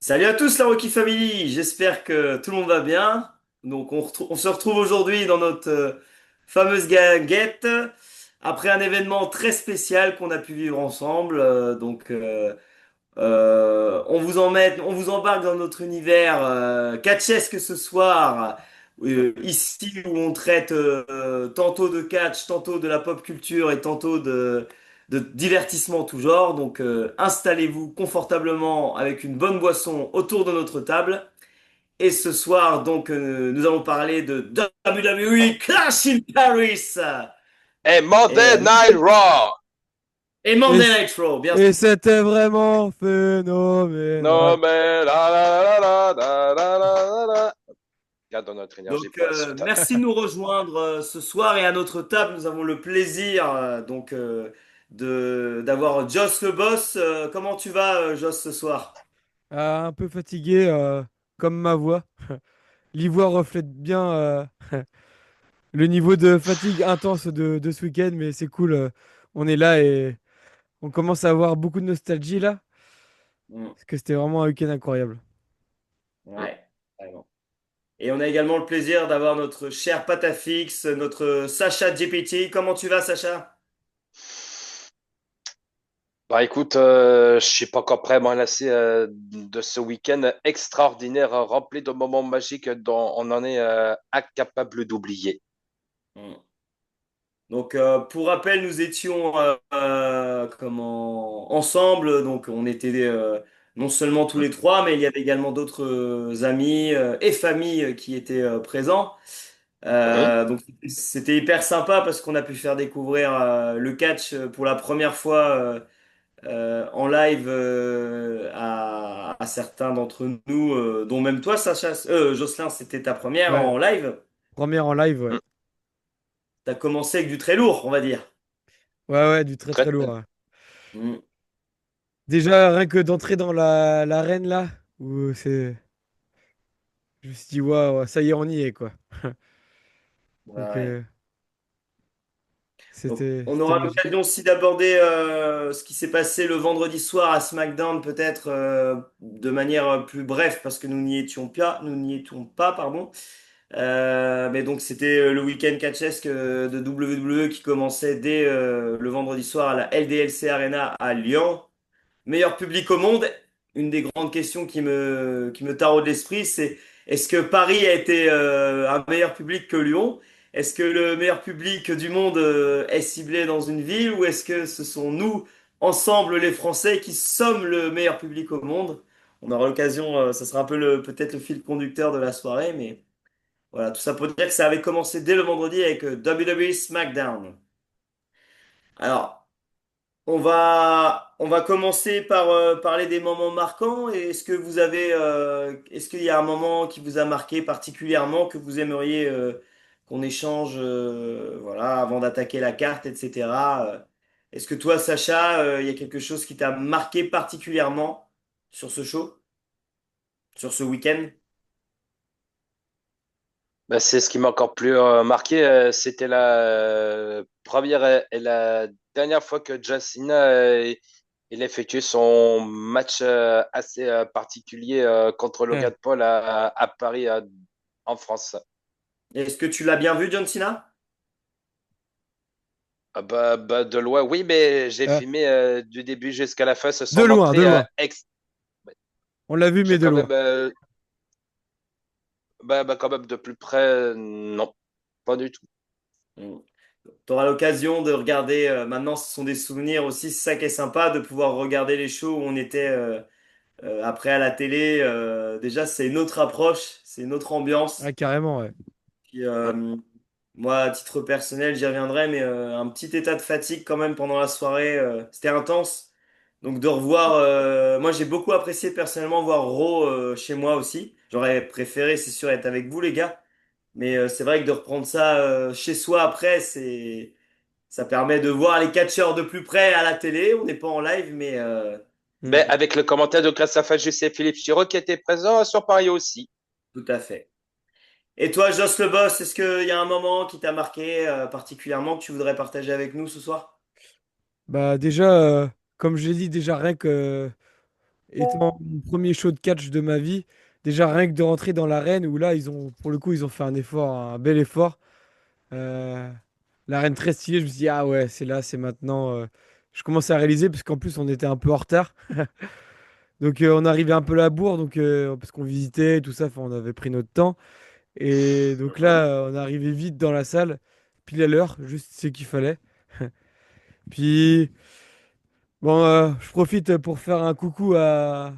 Salut à tous la Rocky Family, j'espère que tout le monde va bien. Donc on se retrouve aujourd'hui dans notre fameuse guinguette après un événement très spécial qu'on a pu vivre ensemble. On vous embarque dans notre univers catchesque ce soir, ici où on traite tantôt de catch, tantôt de la pop culture et tantôt de divertissement tout genre. Donc installez-vous confortablement avec une bonne boisson autour de notre table. Et ce soir, nous allons parler de WWE Clash in Paris Et et, Monday Night Raw. et Et, Monday c- Night Raw, bien et sûr. c'était vraiment phénoménal. Ouais. Non, mais la. Regarde dans notre énergie Donc, pour la suite. merci de nous rejoindre ce soir et à notre table, nous avons le plaisir de d'avoir Joss le boss. Comment tu vas, Joss, ce soir? Un peu fatigué, comme ma voix. L'ivoire reflète bien le niveau de fatigue intense de ce week-end, mais c'est cool. On est là et on commence à avoir beaucoup de nostalgie là, Mm, parce que c'était vraiment un week-end incroyable. ouais, vraiment. Et on a également le plaisir d'avoir notre cher Patafix, notre Sacha GPT. Comment tu vas, Sacha? Bah écoute, je suis pas encore vraiment lassé de ce week-end extraordinaire, rempli de moments magiques dont on en est incapable d'oublier. Mm. Donc, pour rappel, nous étions ensemble. Donc, on était non seulement tous les trois, mais il y avait également d'autres amis et familles qui étaient présents. Mhm. Donc, c'était hyper sympa parce qu'on a pu faire découvrir le catch pour la première fois en live à certains d'entre nous, dont même toi, Sacha, Jocelyn, c'était ta première Ouais, en live. première en live, ouais. T'as commencé avec du très lourd, on va dire. Ouais, ouais, du très Très, très lourd, très. ouais. Mm. Déjà, rien que d'entrer dans l'arène là, où c'est. Je me suis dit, waouh, ça y est, on y est, quoi. Donc, Ouais. Donc, on c'était aura magique. l'occasion aussi d'aborder ce qui s'est passé le vendredi soir à SmackDown, peut-être de manière plus brève, parce que nous n'y étions pas, pardon. Mais donc, c'était le week-end catchesque de WWE qui commençait dès le vendredi soir à la LDLC Arena à Lyon. Meilleur public au monde, une des grandes questions qui me taraude l'esprit, c'est est-ce que Paris a été un meilleur public que Lyon? Est-ce que le meilleur public du monde est ciblé dans une ville ou est-ce que ce sont nous, ensemble les Français, qui sommes le meilleur public au monde? On aura l'occasion, ça sera un peu peut-être le fil conducteur de la soirée, mais voilà, tout ça pour dire que ça avait commencé dès le vendredi avec WWE SmackDown. Alors, on va commencer par parler des moments marquants. Et est-ce qu'il y a un moment qui vous a marqué particulièrement que vous aimeriez qu'on échange, voilà, avant d'attaquer la carte, etc. Est-ce que toi, Sacha, il y a quelque chose qui t'a marqué particulièrement sur ce show, sur ce week-end? Bah, c'est ce qui m'a encore plus marqué. C'était la première et la dernière fois que John Cena il effectuait son match assez particulier contre Logan Paul à Paris, en France. Est-ce que tu l'as bien vu, John Cena? Ah bah, de loin, oui, mais j'ai Euh, filmé du début jusqu'à la fin de De son loin, de entrée. loin. On l'a vu, J'ai mais de quand loin. même Quand même de plus près, non, pas du tout. Tu auras l'occasion de regarder, maintenant ce sont des souvenirs aussi, c'est ça qui est sympa, de pouvoir regarder les shows où on était après à la télé. Déjà, c'est une autre approche, c'est une autre Ah, ambiance. carrément, ouais. Puis, Ouais. moi, à titre personnel, j'y reviendrai, mais un petit état de fatigue quand même pendant la soirée, c'était intense. Donc de revoir, moi j'ai beaucoup apprécié personnellement voir Raw chez moi aussi. J'aurais préféré, c'est sûr, être avec vous les gars. Mais c'est vrai que de reprendre ça chez soi après, ça permet de voir les catcheurs de plus près à la télé. On n'est pas en live, mais Ben, avec le commentaire de Christophe Justin et Philippe Giraud qui était présent sur Paris aussi. tout à fait. Et toi, Joss le boss, est-ce qu'il y a un moment qui t'a marqué particulièrement que tu voudrais partager avec nous ce soir? Bah déjà, comme je l'ai dit, déjà rien que étant mon premier show de catch de ma vie, déjà rien que de rentrer dans l'arène où là, pour le coup, ils ont fait un effort, un bel effort. Euh, L'arène très stylée, je me suis dit, ah ouais, c'est là, c'est maintenant. Je commençais à réaliser, parce qu'en plus, on était un peu en retard. Donc, on arrivait un peu à la bourre, donc, parce qu'on visitait, tout ça, enfin, on avait pris notre temps. Et donc là, on est arrivé vite dans la salle, pile à l'heure, juste ce qu'il fallait. Puis, bon, je profite pour faire un coucou à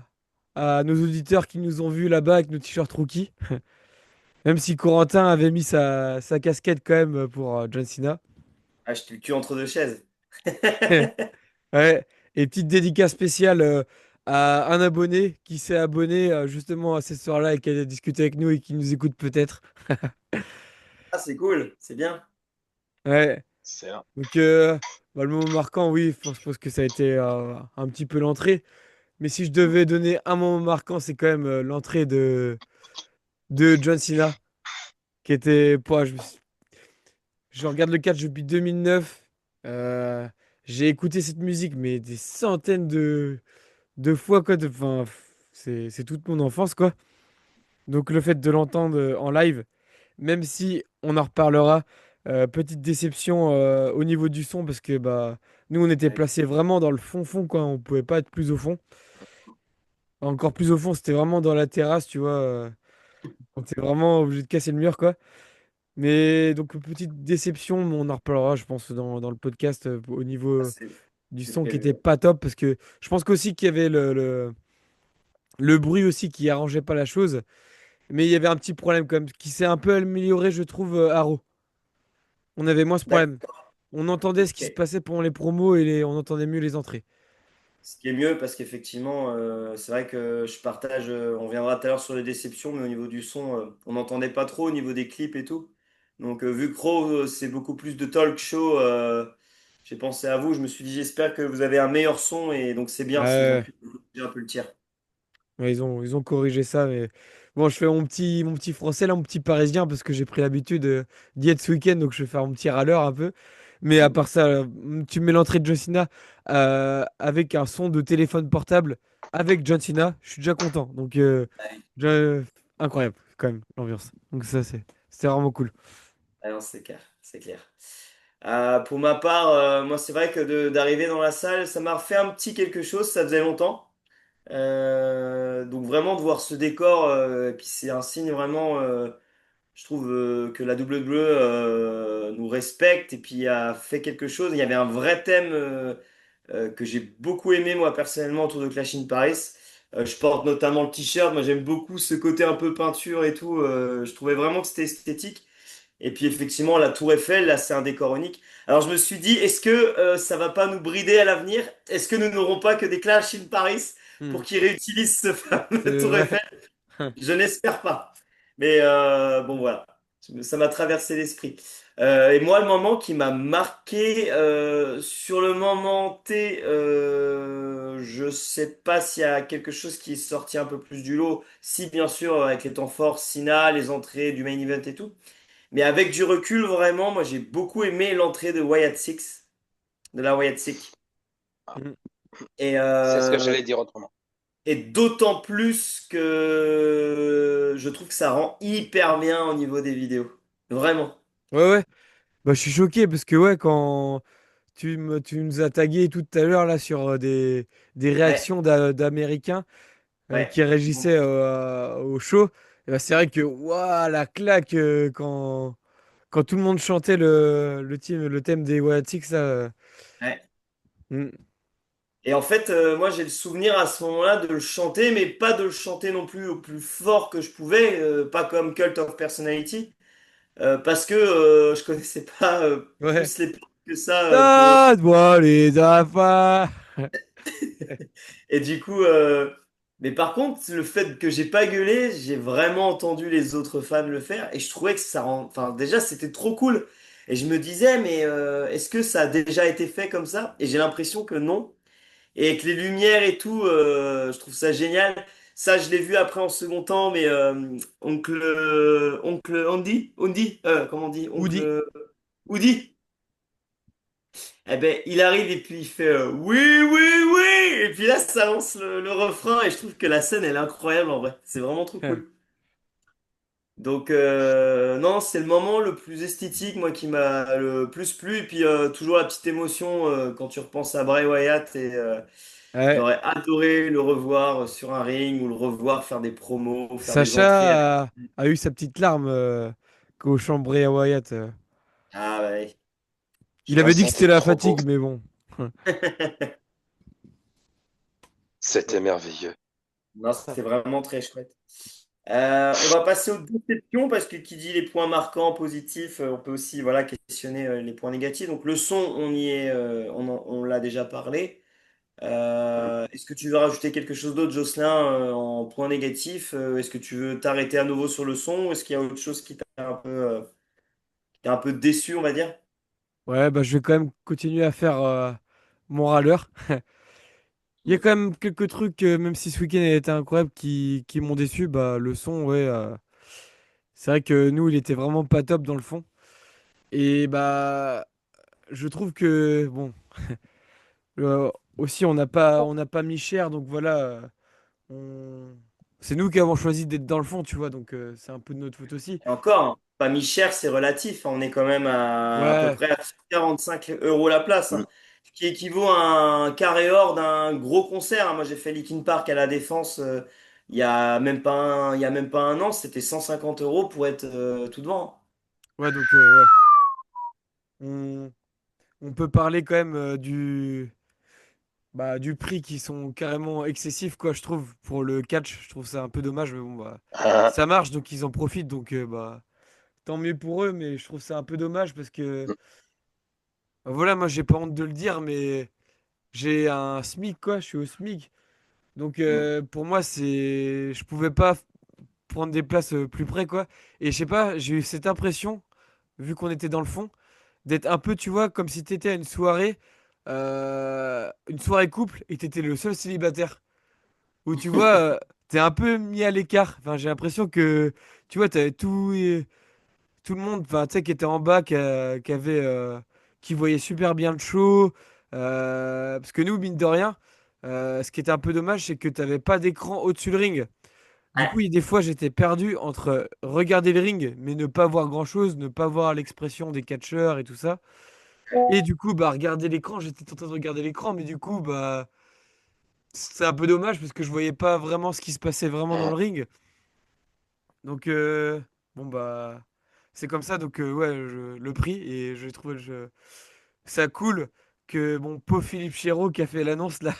nos auditeurs qui nous ont vus là-bas avec nos t-shirts rookies. Même si Corentin avait mis sa casquette quand même pour John Cena. Ah, j'étais le cul entre deux chaises. Ouais. Et petite dédicace spéciale à un abonné qui s'est abonné justement à cette soirée-là et qui a discuté avec nous et qui nous écoute peut-être. Ah, c'est cool, c'est bien. Ouais. C'est un- Donc, bah, le moment marquant, oui, je pense que ça a été un petit peu l'entrée. Mais si je devais donner un moment marquant, c'est quand même l'entrée de John Cena, qui était. Je regarde le catch depuis 2009. Euh, j'ai écouté cette musique, mais des centaines de fois, quoi. Enfin, c'est toute mon enfance, quoi. Donc, le fait de l'entendre en live, même si on en reparlera, petite déception au niveau du son, parce que bah, nous, on était Ouais. placés vraiment dans le fond, quoi. On pouvait pas être plus au fond. Encore plus au fond, c'était vraiment dans la terrasse, tu vois. On était vraiment obligé de casser le mur, quoi. Mais donc, petite déception, mais on en reparlera, je pense, dans le podcast au niveau Ah, du c'est son qui prévu. était pas top, parce que je pense qu'aussi qu'il y avait le bruit aussi qui arrangeait pas la chose. Mais il y avait un petit problème quand même, qui s'est un peu amélioré, je trouve, à Raw. On avait moins ce problème. D'accord. On entendait ce qui se Ok. passait pendant les promos et on entendait mieux les entrées. Ce qui est mieux parce qu'effectivement, c'est vrai que je partage, on reviendra tout à l'heure sur les déceptions, mais au niveau du son, on n'entendait pas trop au niveau des clips et tout. Donc vu que Raw, c'est beaucoup plus de talk show, j'ai pensé à vous, je me suis dit j'espère que vous avez un meilleur son et donc c'est bien s'ils ont Ouais, pu corriger un peu le tir. ouais, ils ont corrigé ça, mais bon, je fais mon petit français là, mon petit parisien, parce que j'ai pris l'habitude d'y être ce week-end, donc je vais faire mon petit râleur un peu. Mais à part ça, tu me mets l'entrée de John Cena avec un son de téléphone portable avec John Cena, je suis déjà content. Donc, je- incroyable quand même l'ambiance. Donc ça, c'était vraiment cool. Ah non, c'est clair, c'est clair. Pour ma part, moi c'est vrai que d'arriver dans la salle, ça m'a refait un petit quelque chose, ça faisait longtemps. Donc vraiment de voir ce décor, et puis c'est un signe vraiment, je trouve que la WWE nous respecte et puis a fait quelque chose. Il y avait un vrai thème que j'ai beaucoup aimé moi personnellement autour de Clash in Paris. Je porte notamment le t-shirt, moi j'aime beaucoup ce côté un peu peinture et tout. Je trouvais vraiment que c'était esthétique. Et puis effectivement, la Tour Eiffel, là, c'est un décor unique. Alors je me suis dit, est-ce que ça va pas nous brider à l'avenir? Est-ce que nous n'aurons pas que des Clash in Paris Hmm, pour qu'ils réutilisent ce fameux c'est Tour vrai. Eiffel? Je n'espère pas. Mais bon, voilà. Ça m'a traversé l'esprit. Et moi, le moment qui m'a marqué, sur le moment T, je sais pas s'il y a quelque chose qui est sorti un peu plus du lot. Si, bien sûr, avec les temps forts, Sina, les entrées du main event et tout. Mais avec du recul, vraiment, moi j'ai beaucoup aimé l'entrée de Wyatt Six, de la Wyatt Six. Hmm. Et, c'est ce que j'allais dire autrement. et d'autant plus que je trouve que ça rend hyper bien au niveau des vidéos. Vraiment. Ouais, ouais. Bah, je suis choqué parce que, ouais, quand tu nous as tagué tout à l'heure là sur des Ouais, réactions d'Américains ouais. qui réagissaient au show, et bah, c'est vrai que, waouh, la claque quand tout le monde chantait le thème des Wyatt Six, là. Ouais. Hmm. Et en fait, moi j'ai le souvenir à ce moment-là de le chanter, mais pas de le chanter non plus au plus fort que je pouvais, pas comme Cult of Personality, parce que je connaissais pas Ouais. plus les paroles que ça pour. Donne-moi les affaires. Et du coup, mais par contre, le fait que j'ai pas gueulé, j'ai vraiment entendu les autres fans le faire et je trouvais que ça rend, enfin déjà c'était trop cool. Et je me disais, mais est-ce que ça a déjà été fait comme ça? Et j'ai l'impression que non. Et avec les lumières et tout, je trouve ça génial. Ça, je l'ai vu après en second temps, mais oncle Andy, comment on dit, Woody. oncle Woody. Eh ben, il arrive et puis il fait oui, oui, oui. et puis là, ça lance le refrain et je trouve que la scène, elle est incroyable en vrai. C'est vraiment trop cool. Donc, non, c'est le moment le plus esthétique, moi, qui m'a le plus plu. Et puis, toujours la petite émotion quand tu repenses à Bray Wyatt. Et Ouais. j'aurais adoré le revoir sur un ring ou le revoir faire des promos, faire des entrées avec. Sacha a eu sa petite larme qu'au chambré à Wyatt. Ah, ouais, je Il avait pense dit que que c'était C'était la trop beau. fatigue, mais bon. C'était merveilleux. non, c'était vraiment très chouette. On va passer aux déceptions parce que qui dit les points marquants, positifs, on peut aussi voilà, questionner les points négatifs. Donc le son, on y est, on l'a déjà parlé. Est-ce que tu veux rajouter quelque chose d'autre, Jocelyn, en point négatif? Est-ce que tu veux t'arrêter à nouveau sur le son ou est-ce qu'il y a autre chose qui t'a un peu déçu, on va dire? Ouais, bah, je vais quand même continuer à faire mon râleur. Il y a Mm. quand même quelques trucs, même si ce week-end a été incroyable, qui m'ont déçu. Bah, le son, ouais. C'est vrai que nous, il était vraiment pas top dans le fond. Et bah, je trouve que, bon, aussi, on n'a pas mis cher. Donc voilà, on... c'est nous qui avons choisi d'être dans le fond, tu vois. Donc c'est un peu de notre faute aussi. Et encore, hein, pas mis cher, c'est relatif, hein. On est quand même à peu Ouais, près à 45 € la place, Mm. hein. Ce qui équivaut à un carré or d'un gros concert, hein. Moi, j'ai fait Linkin Park à la Défense il y a même pas un an. C'était 150 € pour être tout devant. ouais, donc ouais. On, on peut parler quand même du prix qui sont carrément excessifs, quoi, je trouve, pour le catch. Je trouve ça un peu dommage, mais bon, bah, Ah, ça marche, donc ils en profitent, donc bah, tant mieux pour eux, mais je trouve ça un peu dommage parce que, bah, voilà, moi, j'ai pas honte de le dire, mais j'ai un SMIC, quoi, je suis au SMIC. Donc, Mm. pour moi, je pouvais pas prendre des places plus près, quoi. Et je sais pas, j'ai eu cette impression, vu qu'on était dans le fond, d'être un peu, tu vois, comme si t'étais à une soirée couple et t'étais le seul célibataire. Où tu vois, t'es un peu mis à l'écart. Enfin, j'ai l'impression que, tu vois, t'avais tout le monde, enfin, tu sais, qui était en bas, qui voyait super bien le show. Parce que nous, mine de rien, ce qui était un peu dommage, c'est que t'avais pas d'écran au-dessus le ring. Du coup, Ouais. des fois, j'étais perdu entre regarder le ring, mais ne pas voir grand-chose, ne pas voir l'expression des catcheurs et tout ça. Et du coup, bah, regarder l'écran, j'étais tenté de regarder l'écran, mais du coup, bah, c'est un peu dommage parce que je voyais pas vraiment ce qui se passait vraiment dans le ah. ring. Donc, bon, bah, c'est comme ça. Donc, ouais, le prix. Et je trouve ça cool que, bon, pauvre Philippe Chéreau qui a fait l'annonce là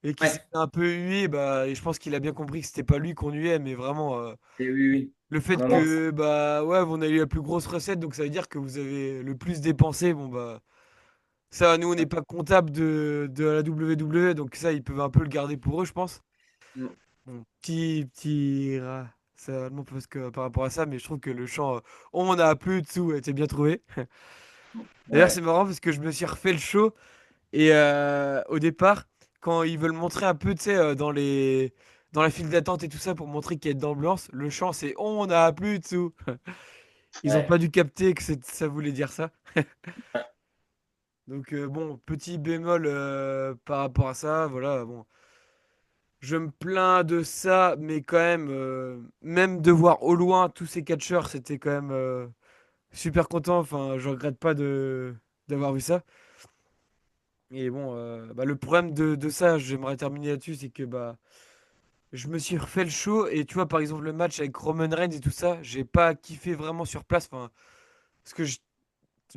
et qui s'est Ouais. fait un peu hué, bah, et je pense qu'il a bien compris que c'était pas lui qu'on huait, mais vraiment Et oui, oui. le fait Non, non. que, bah, ouais, on a eu la plus grosse recette, donc ça veut dire que vous avez le plus dépensé. Bon, bah, ça, nous, on n'est pas comptable de la WWE, donc ça, ils peuvent un peu le garder pour eux, je pense. Mm. Bon, petit seulement parce que par rapport à ça, mais je trouve que le chant On a plus de sous a été bien trouvé. D'ailleurs, c'est Ouais. marrant parce que je me suis refait le show et au départ, quand ils veulent montrer un peu, tu sais, dans la file d'attente et tout ça pour montrer qu'il y a de l'ambiance, le chant c'est On a plus de sous. Ils ont Ouais. pas dû capter que ça voulait dire ça. Donc bon, petit bémol par rapport à ça, voilà, bon. Je me plains de ça, mais quand même, même de voir au loin tous ces catcheurs, c'était quand même super content. Enfin, je regrette pas d'avoir vu ça. Et bon, bah, le problème de ça, j'aimerais terminer là-dessus, c'est que bah, je me suis refait le show. Et tu vois, par exemple, le match avec Roman Reigns et tout ça, j'ai pas kiffé vraiment sur place. Enfin, parce que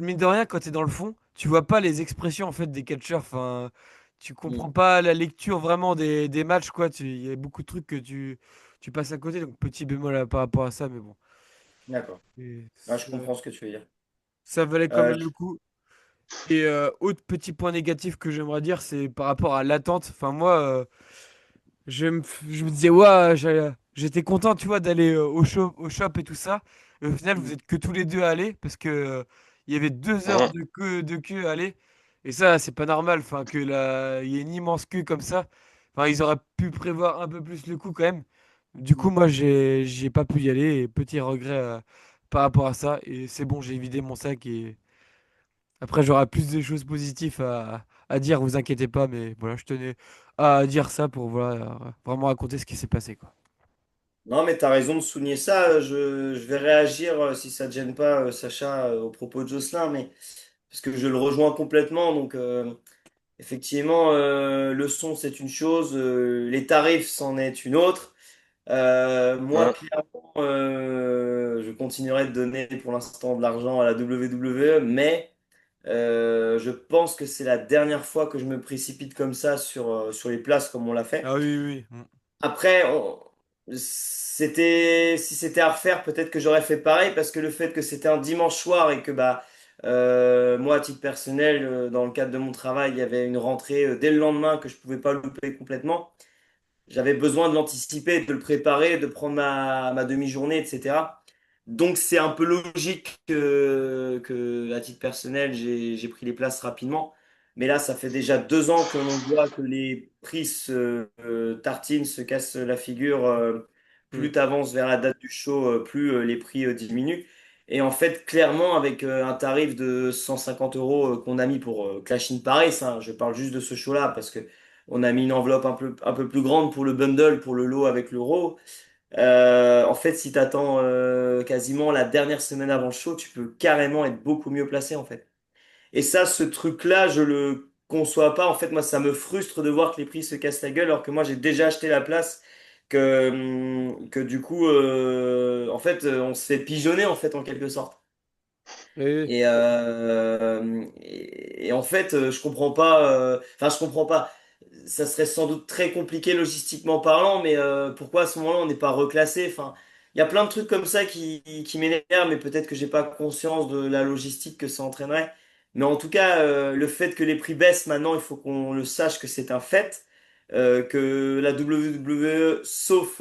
mine de rien, quand t'es dans le fond, tu vois pas les expressions en fait des catcheurs. Enfin, tu Mm. comprends pas la lecture vraiment des matchs, quoi. Il y a beaucoup de trucs que tu passes à côté. Donc, petit bémol par rapport à ça, mais bon. D'accord. Et Ah, je comprends ce que tu veux dire. ça valait quand Euh, même le coup. Et autre petit point négatif que j'aimerais dire, c'est par rapport à l'attente. Enfin, moi, je me disais, ouais, j'étais content, tu vois, d'aller au shop et tout ça. Et au final, vous êtes que tous les deux à aller parce que il y avait 2 heures Ah. de queue à aller. Et ça, c'est pas normal. Enfin, il y ait une immense queue comme ça. Enfin, ils auraient pu prévoir un peu plus le coup quand même. Du coup, moi, j'ai pas pu y aller. Et petit regret par rapport à ça. Et c'est bon, j'ai vidé mon sac et après, j'aurai plus de choses positives à dire, vous inquiétez pas, mais voilà, je tenais à dire ça pour voilà, vraiment raconter ce qui s'est passé, quoi. Non, mais t'as raison de souligner ça. Je vais réagir, si ça te gêne pas, Sacha, au propos de Jocelyn, mais parce que je le rejoins complètement. Donc, effectivement, le son, c'est une chose, les tarifs, c'en est une autre. Moi, Hum, clairement, je continuerai de donner pour l'instant de l'argent à la WWE, mais je pense que c'est la dernière fois que je me précipite comme ça sur les places comme on l'a fait. Ah oui, oui, oui. Après, si c'était à refaire, peut-être que j'aurais fait pareil parce que le fait que c'était un dimanche soir et que bah moi, à titre personnel, dans le cadre de mon travail, il y avait une rentrée dès le lendemain que je pouvais pas louper complètement. J'avais besoin de l'anticiper, de le préparer, de prendre ma demi-journée, etc. Donc c'est un peu logique à titre personnel, j'ai pris les places rapidement. Mais là, ça fait déjà 2 ans que l'on voit que les prix tartinent, se cassent la figure. Plus Mm. tu avances vers la date du show, plus les prix diminuent. Et en fait, clairement, avec un tarif de 150 euros qu'on a mis pour Clash in Paris, hein, je parle juste de ce show-là parce que on a mis une enveloppe un peu plus grande pour le bundle, pour le lot avec l'euro. En fait, si tu attends quasiment la dernière semaine avant le show, tu peux carrément être beaucoup mieux placé en fait. Et ça, ce truc-là, je le conçois pas. En fait, moi, ça me frustre de voir que les prix se cassent la gueule alors que moi, j'ai déjà acheté la place. Que du coup, en fait, on se fait pigeonner en fait en quelque sorte. Oui, oui. Et en fait, je comprends pas. Enfin, je comprends pas. Ça serait sans doute très compliqué logistiquement parlant, mais pourquoi à ce moment-là on n'est pas reclassé? Enfin, il y a plein de trucs comme ça qui m'énervent, mais peut-être que j'ai pas conscience de la logistique que ça entraînerait. Mais en tout cas, le fait que les prix baissent maintenant, il faut qu'on le sache que c'est un fait. Que la WWE, sauf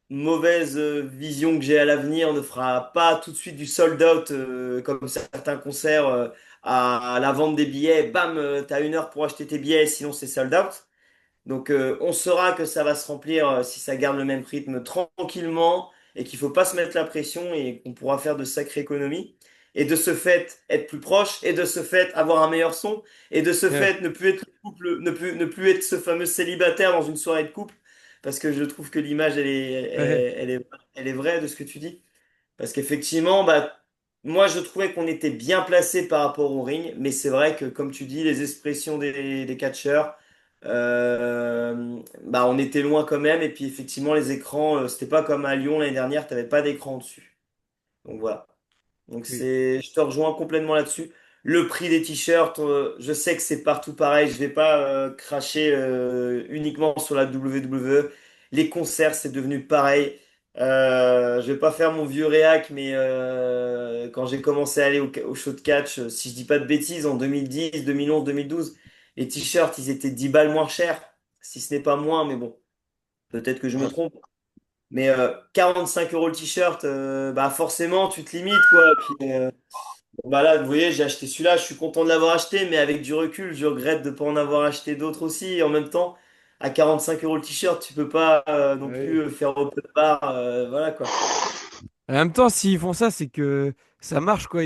mauvaise vision que j'ai à l'avenir, ne fera pas tout de suite du sold out comme certains concerts à la vente des billets. Bam, t'as 1 heure pour acheter tes billets, sinon c'est sold out. Donc on saura que ça va se remplir si ça garde le même rythme tranquillement et qu'il faut pas se mettre la pression et qu'on pourra faire de sacrées économies. Et de ce fait être plus proche et de ce fait avoir un meilleur son et de ce Ouais. fait ne plus être le couple, ne plus être ce fameux célibataire dans une soirée de couple parce que je trouve que l'image Ouais. elle est vraie de ce que tu dis. Parce qu'effectivement, bah, moi je trouvais qu'on était bien placé par rapport au ring, mais c'est vrai que comme tu dis, les expressions des catcheurs, bah, on était loin quand même. Et puis effectivement, les écrans, c'était pas comme à Lyon l'année dernière, t'avais pas d'écran dessus. Donc voilà. Donc Oui. je te rejoins complètement là-dessus. Le prix des t-shirts, je sais que c'est partout pareil. Je vais pas cracher uniquement sur la WWE. Les concerts, c'est devenu pareil. Je vais pas faire mon vieux réac, mais quand j'ai commencé à aller au show de catch, si je dis pas de bêtises, en 2010, 2011, 2012, les t-shirts, ils étaient 10 balles moins chers, si ce n'est pas moins, mais bon, peut-être que je me hum. trompe. Mais 45 euros le t-shirt, bah forcément, tu te limites, quoi. Puis, bon, bah là, vous voyez, j'ai acheté celui-là, je suis content de l'avoir acheté, mais avec du recul, je regrette de ne pas en avoir acheté d'autres aussi. Et en même temps, à 45 euros le t-shirt, tu peux pas non plus Ouais. faire open bar, voilà quoi. En même temps, s'ils font ça, c'est que ça marche, quoi.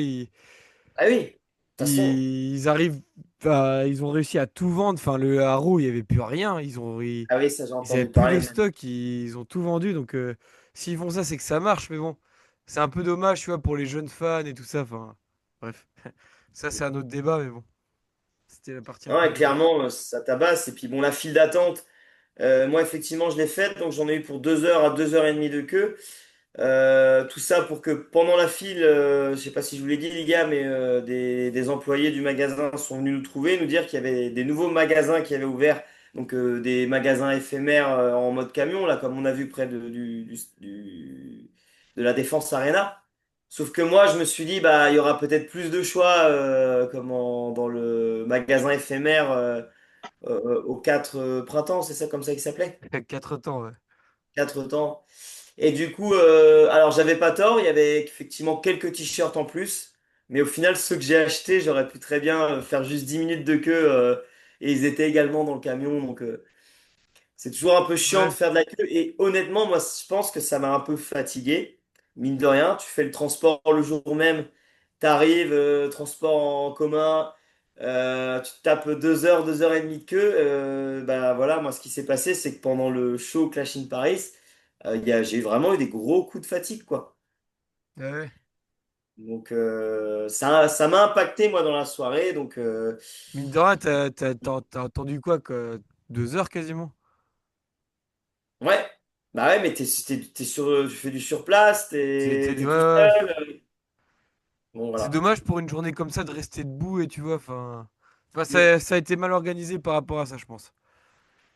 Ah oui, de toute façon, Ils arrivent, ils ont réussi à tout vendre. Enfin, le Haro, il n'y avait plus rien. ah oui, ça j'ai Ils avaient entendu plus de parler même. stock. Ils ont tout vendu. Donc, s'ils font ça, c'est que ça marche. Mais bon, c'est un peu dommage, tu vois, pour les jeunes fans et tout ça. Enfin, bref. Ça, c'est un autre débat, mais bon. C'était la partie un peu Ouais, dommage. clairement, ça tabasse. Et puis bon, la file d'attente, moi effectivement, je l'ai faite, donc j'en ai eu pour 2 heures à 2 heures et demie de queue. Tout ça pour que pendant la file, je sais pas si je vous l'ai dit les gars, mais des employés du magasin sont venus nous trouver, nous dire qu'il y avait des nouveaux magasins qui avaient ouvert, donc des magasins éphémères en mode camion, là, comme on a vu près de la Défense Arena. Sauf que moi, je me suis dit, bah, il y aura peut-être plus de choix dans le magasin éphémère aux 4 printemps, c'est ça comme ça qu'il s'appelait? 4 temps, ouais. 4 temps. Et du coup, alors j'avais pas tort, il y avait effectivement quelques t-shirts en plus, mais au final, ceux que j'ai achetés, j'aurais pu très bien faire juste 10 minutes de queue, et ils étaient également dans le camion, donc c'est toujours un peu chiant de Ouais. faire de la queue. Et honnêtement, moi, je pense que ça m'a un peu fatigué, mine de rien. Tu fais le transport le jour même, t'arrives, transport en commun. Tu te tapes 2 heures, 2 heures et demie de queue. Bah voilà, moi ce qui s'est passé, c'est que pendant le show Clash in Paris, j'ai vraiment eu des gros coups de fatigue, quoi. Ah ouais. Donc ça m'a impacté moi dans la soirée. Donc Mine de rien, t'as attendu quoi, 2 heures quasiment? ouais, bah ouais, mais tu fais du surplace, Ouais, t'es tout ouais. seul. Bon C'est voilà. dommage pour une journée comme ça de rester debout et tu vois, enfin, Mm. ça a été mal organisé par rapport à ça, je pense.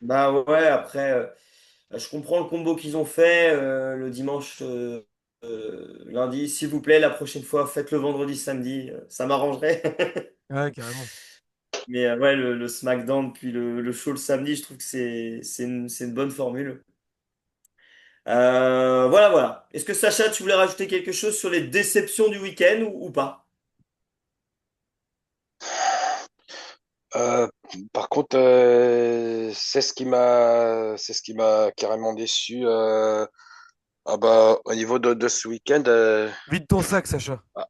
Bah ouais, après, je comprends le combo qu'ils ont fait le dimanche, lundi. S'il vous plaît, la prochaine fois, faites le vendredi, samedi, ça m'arrangerait. Ouais, carrément. Mais ouais, le SmackDown puis le show le samedi, je trouve que c'est une bonne formule. Voilà, voilà. Est-ce que Sacha, tu voulais rajouter quelque chose sur les déceptions du week-end ou pas? Euh, Par contre, c'est ce qui m'a carrément déçu. Ah bah, au niveau de ce week-end, Vide ton sac, Sacha. ah,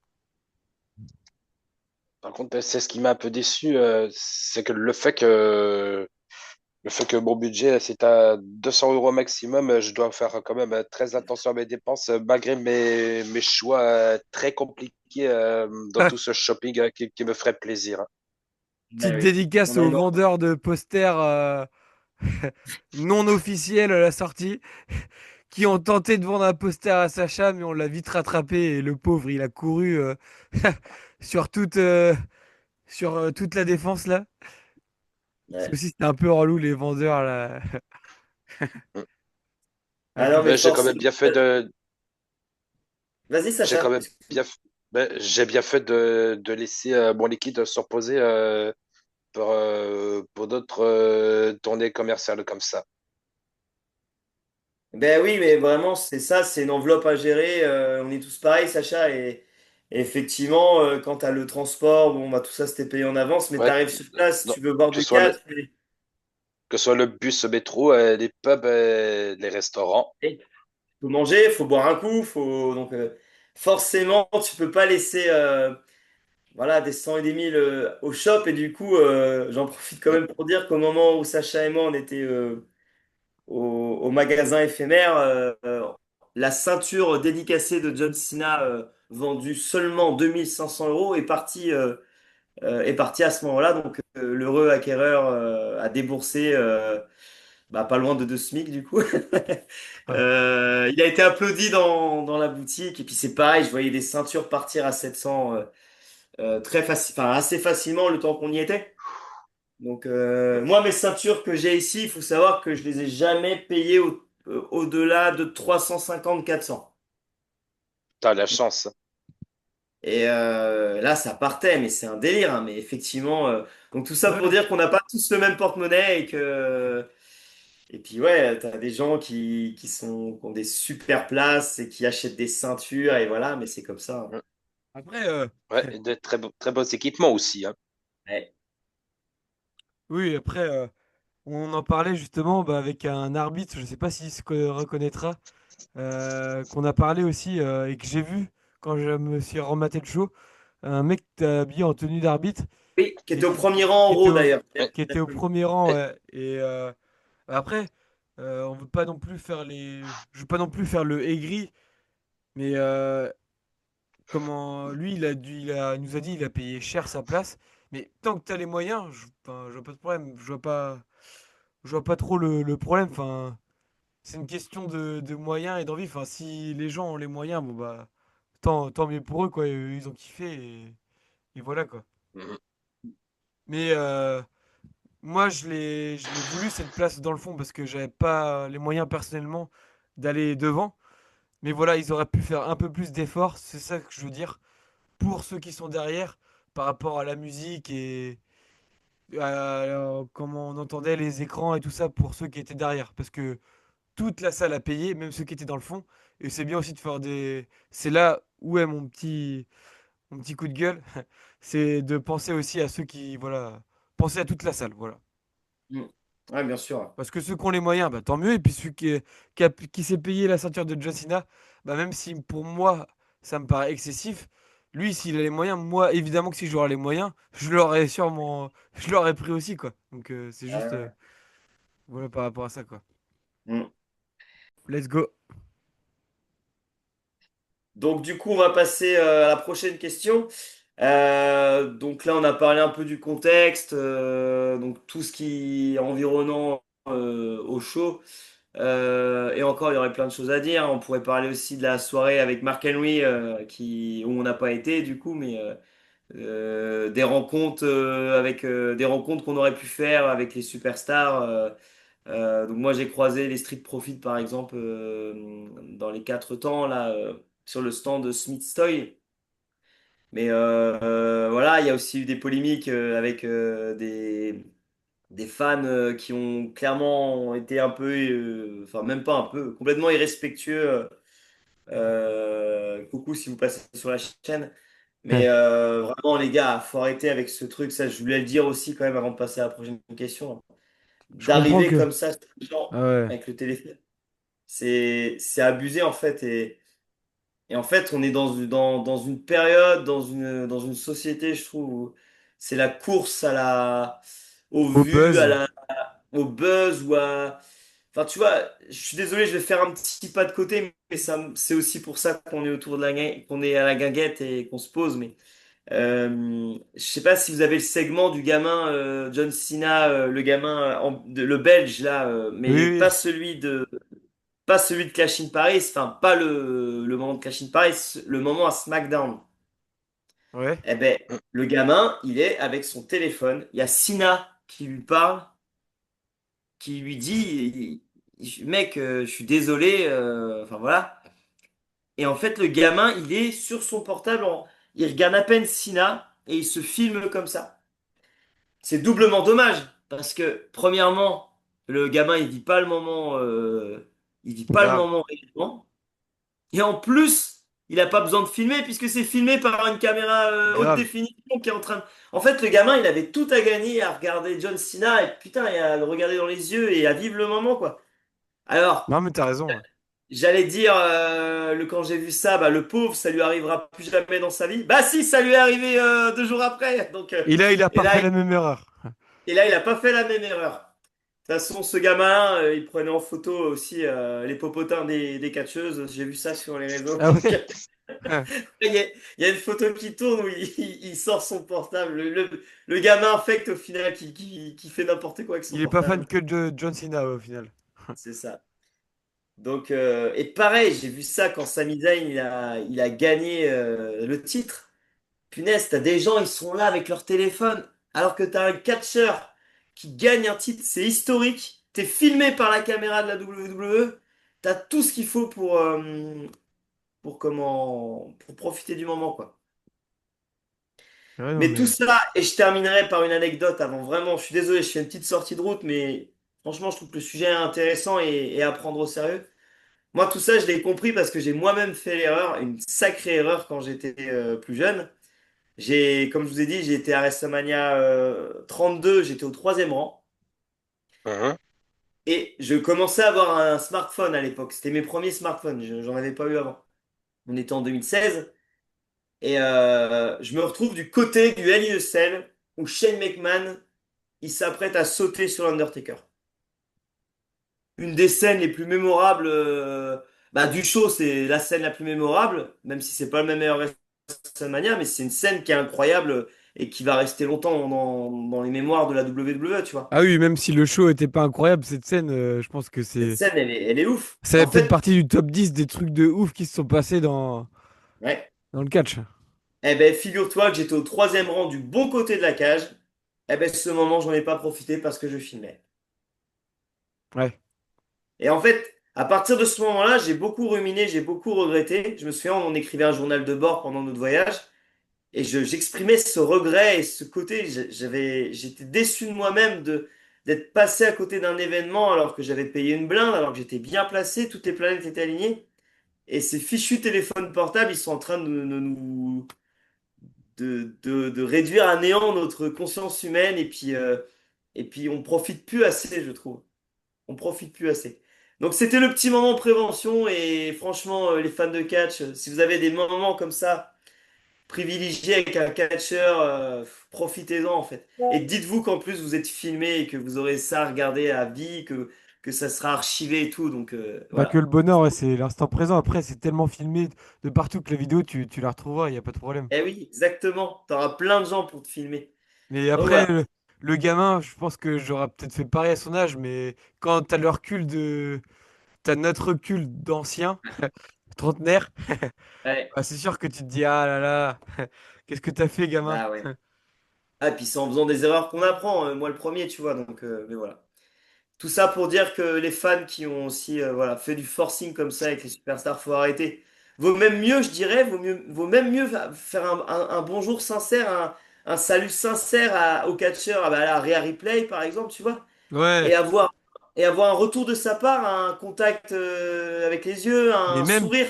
par contre, c'est ce qui m'a un peu déçu, c'est que le fait que mon budget c'est à 200 € maximum, je dois faire quand même très attention à mes dépenses, malgré mes choix très compliqués dans tout ce shopping qui me ferait plaisir, hein. Ah Petite oui, dédicace on a aux une... vendeurs de posters non officiels à la sortie qui ont tenté de vendre un poster à Sacha, mais on l'a vite rattrapé et le pauvre, il a couru sur toute la défense là. C'est ouais. aussi, c'était un peu relou les vendeurs là. Mm. Ah Avec non, le... mais Mais j'ai quand même forcément. bien fait de, Vas-y, j'ai quand Sacha. même bien, j'ai bien fait de laisser mon liquide se reposer pour d'autres tournées commerciales comme ça. Ben oui, mais vraiment, c'est ça, c'est une enveloppe à gérer. On est tous pareils, Sacha. Et effectivement, quand tu as le transport, bon, bah, tout ça, c'était payé en avance, mais tu Ouais, arrives sur place, non, tu veux boire que ce du soit le, 4 que ce soit le bus, le métro, les pubs, les restaurants. et faut manger, faut boire un coup, faut donc forcément, tu peux pas laisser voilà, des 100 et des 1000 au shop. Et du coup, j'en profite quand Mm. même pour dire qu'au moment où Sacha et moi, on était au magasin éphémère, la ceinture dédicacée de John Cena, vendue seulement 2500 € est partie à ce moment-là. Donc, l'heureux acquéreur a déboursé bah, pas loin de 2 SMIC du coup. Il a été applaudi dans la boutique. Et puis c'est pareil, je voyais des ceintures partir à 700 enfin, assez facilement le temps qu'on y était. Donc moi, mes ceintures que j'ai ici, il faut savoir que je les ai jamais payées au-delà de 350, 400. T'as la chance. Et là, ça partait, mais c'est un délire, hein. Mais effectivement, donc tout ça pour Ouais. dire qu'on n'a pas tous le même porte-monnaie et puis ouais, t'as des gens qui ont des super places et qui achètent des ceintures et voilà, mais c'est comme ça, hein. Mm. Après, Ouais, et de très beaux équipements aussi, hein. Ouais. oui, après, on en parlait justement bah, avec un arbitre, je sais pas s'il se reconnaîtra, qu'on a parlé aussi et que j'ai vu quand je me suis rematé le show, un mec habillé en tenue d'arbitre Oui, qui et était au premier rang en qui était haut au, d'ailleurs. Ouais. qui était au premier rang. Et Ouais. Et après, on veut pas non plus je veux pas non plus faire le aigri, mais comment lui, il nous a dit, il a payé cher sa place. Mais tant que tu as les moyens, enfin, je vois pas de problème. Je vois pas trop le problème. Enfin, c'est une question de moyens et d'envie. Enfin, si les gens ont les moyens, bon bah, tant mieux pour eux, quoi. Ils ont kiffé et voilà, quoi. Mhm. Mais moi, je l'ai voulu cette place dans le fond parce que j'avais pas les moyens personnellement d'aller devant. Mais voilà, ils auraient pu faire un peu plus d'efforts. C'est ça que je veux dire. Pour ceux qui sont derrière par rapport à la musique et à comment on entendait les écrans et tout ça pour ceux qui étaient derrière. Parce que toute la salle a payé, même ceux qui étaient dans le fond. Et c'est bien aussi de faire des... C'est là où est mon petit coup de gueule. C'est de penser aussi à ceux qui... Voilà. Penser à toute la salle, voilà. Mm. Ouais, bien sûr. Parce que ceux qui ont les moyens, bah, tant mieux. Et puis celui qui s'est payé la ceinture de John Cena, bah, même si pour moi, ça me paraît excessif, lui, s'il a les moyens, moi, évidemment que si j'aurais les moyens, je l'aurais sûrement, je l'aurais pris aussi, quoi. Donc, c'est juste, Euh, voilà, par rapport à ça, quoi. mm. Let's go. Donc du coup, on va passer à la prochaine question. Donc là, on a parlé un peu du contexte, donc tout ce qui est environnant au show. Et encore, il y aurait plein de choses à dire. On pourrait parler aussi de la soirée avec Mark Henry, où on n'a pas été du coup, mais des rencontres des rencontres qu'on aurait pu faire avec les superstars. Donc moi j'ai croisé les Street Profits par exemple dans les quatre temps là sur le stand de Smith's Toy. Mais voilà, il y a aussi eu des polémiques avec des fans qui ont clairement été un peu, enfin même pas un peu, complètement irrespectueux. Coucou si vous passez sur la chaîne. Mais vraiment les gars, faut arrêter avec ce truc. Ça, je voulais le dire aussi quand même avant de passer à la prochaine question. Je comprends D'arriver que. comme ça sur les gens Ah ouais. avec le téléphone. C'est abusé en fait et en fait on est dans une période dans une société je trouve où c'est la course à la aux Au vues buzz. au buzz ou à enfin tu vois je suis désolé je vais faire un petit pas de côté mais ça c'est aussi pour ça qu'on est autour de qu'on est à la guinguette et qu'on se pose mais je sais pas si vous avez le segment du gamin John Cena le gamin le Belge là Oui, mais oui. pas celui de Clash in Paris, enfin pas le moment de Clash in Paris, le moment à SmackDown. Ouais. Eh ben, le gamin, il est avec son téléphone. Il y a Sina qui lui parle, qui lui dit, mec, je suis désolé, enfin voilà. Et en fait, le gamin, il est sur son portable, il regarde à peine Sina et il se filme comme ça. C'est doublement dommage parce que premièrement, le gamin, il vit pas le Grave. moment réellement. Et en plus, il n'a pas besoin de filmer puisque c'est filmé par une caméra haute Grave. définition qui est en train de... En fait, le gamin, il avait tout à gagner à regarder John Cena et putain, et à le regarder dans les yeux et à vivre le moment, quoi. Alors, Non, mais t'as raison, ouais. j'allais dire, quand j'ai vu ça, bah, le pauvre, ça lui arrivera plus jamais dans sa vie. Bah si, ça lui est arrivé 2 jours après. Donc, Et là, il a et pas là, fait la même erreur. il a pas fait la même erreur. De toute façon, ce gamin, il prenait en photo aussi les popotins des catcheuses. J'ai vu ça sur les réseaux. Ah ouais? Il y a une photo qui tourne où il sort son portable. Le gamin infect au final qui fait n'importe quoi avec son Il est pas fan portable. que de John Cena, ouais, au final. C'est ça. Donc, et pareil, j'ai vu ça quand Sami Zayn il a gagné le titre. Punaise, t'as des gens, ils sont là avec leur téléphone, alors que t'as un catcheur qui gagne un titre, c'est historique. T'es filmé par la caméra de la WWE. T'as tout ce qu'il faut pour profiter du moment, quoi. Ouais, non, Mais tout mais. ça, et je terminerai par une anecdote avant vraiment, je suis désolé, je fais une petite sortie de route, mais franchement, je trouve que le sujet est intéressant et à prendre au sérieux. Moi, tout ça, je l'ai compris parce que j'ai moi-même fait l'erreur, une sacrée erreur quand j'étais plus jeune. Comme je vous ai dit, j'ai été à WrestleMania 32, j'étais au troisième rang. Mhm. Et je commençais à avoir un smartphone à l'époque. C'était mes premiers smartphones, j'en avais pas eu avant. On était en 2016. Et je me retrouve du côté du Hell in a Cell où Shane McMahon il s'apprête à sauter sur l'Undertaker. Une des scènes les plus mémorables bah, du show, c'est la scène la plus mémorable, même si c'est pas le même meilleur WrestleMania, mais c'est une scène qui est incroyable et qui va rester longtemps dans les mémoires de la WWE, tu vois. Ah oui, même si le show était pas incroyable, cette scène, je pense que Cette c'est. scène, elle est ouf. Ça fait En peut-être fait, partie du top 10 des trucs de ouf qui se sont passés ouais. dans le catch. Eh ben, figure-toi que j'étais au troisième rang du bon côté de la cage. Eh ben, ce moment, j'en ai pas profité parce que je filmais. Ouais. Et en fait, à partir de ce moment-là, j'ai beaucoup ruminé, j'ai beaucoup regretté. Je me souviens, on écrivait un journal de bord pendant notre voyage et j'exprimais ce regret et ce côté. J'étais déçu de moi-même d'être passé à côté d'un événement alors que j'avais payé une blinde, alors que j'étais bien placé, toutes les planètes étaient alignées. Et ces fichus téléphones portables, ils sont en train de réduire à néant notre conscience humaine et puis on profite plus assez, je trouve. On profite plus assez. Donc c'était le petit moment prévention et franchement les fans de catch, si vous avez des moments comme ça privilégié avec un catcheur, profitez-en en fait. Et dites-vous qu'en plus vous êtes filmé et que vous aurez ça à regarder à vie, que ça sera archivé et tout. Donc Bah que voilà. le bonheur, ouais, c'est l'instant présent. Après, c'est tellement filmé de partout que la vidéo, tu la retrouveras, il n'y a pas de problème. Eh oui, exactement. T'auras plein de gens pour te filmer. Mais Donc après, voilà. le gamin, je pense que j'aurais peut-être fait pareil à son âge, mais quand t'as le recul de... T'as notre recul d'ancien, trentenaire, Ouais. bah, c'est sûr que tu te dis, ah là là, qu'est-ce que t'as fait, gamin? Ah ouais. Ah, puis c'est en faisant des erreurs qu'on apprend. Moi le premier, tu vois. Donc, mais voilà. Tout ça pour dire que les fans qui ont aussi voilà, fait du forcing comme ça avec les superstars, faut arrêter. Vaut même mieux, je dirais, vaut même mieux faire un bonjour sincère, un salut sincère au catcheur, à la Rhea Ripley par exemple, tu vois, Ouais, et avoir, et avoir un retour de sa part, un contact avec les yeux, mais un sourire.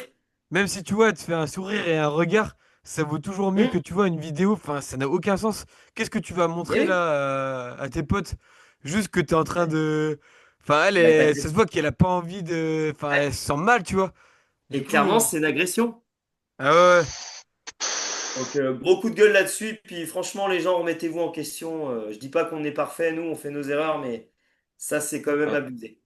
même si tu vois, tu fais un sourire et un regard, ça vaut toujours mieux que Hum. tu vois une vidéo. Enfin, ça n'a aucun sens. Qu'est-ce que tu vas Eh montrer oui, là à tes potes? Juste que t'es en train ouais. de. Enfin, Bah, ça se voit qu'elle a pas envie de. Enfin, ouais. elle se sent mal, tu vois. Du Et coup, clairement, c'est une agression. ah ouais, ouais. Donc, gros coup de gueule là-dessus. Puis franchement, les gens, remettez-vous en question. Je dis pas qu'on est parfait, nous, on fait nos erreurs, mais ça, c'est quand même Mm. abusé.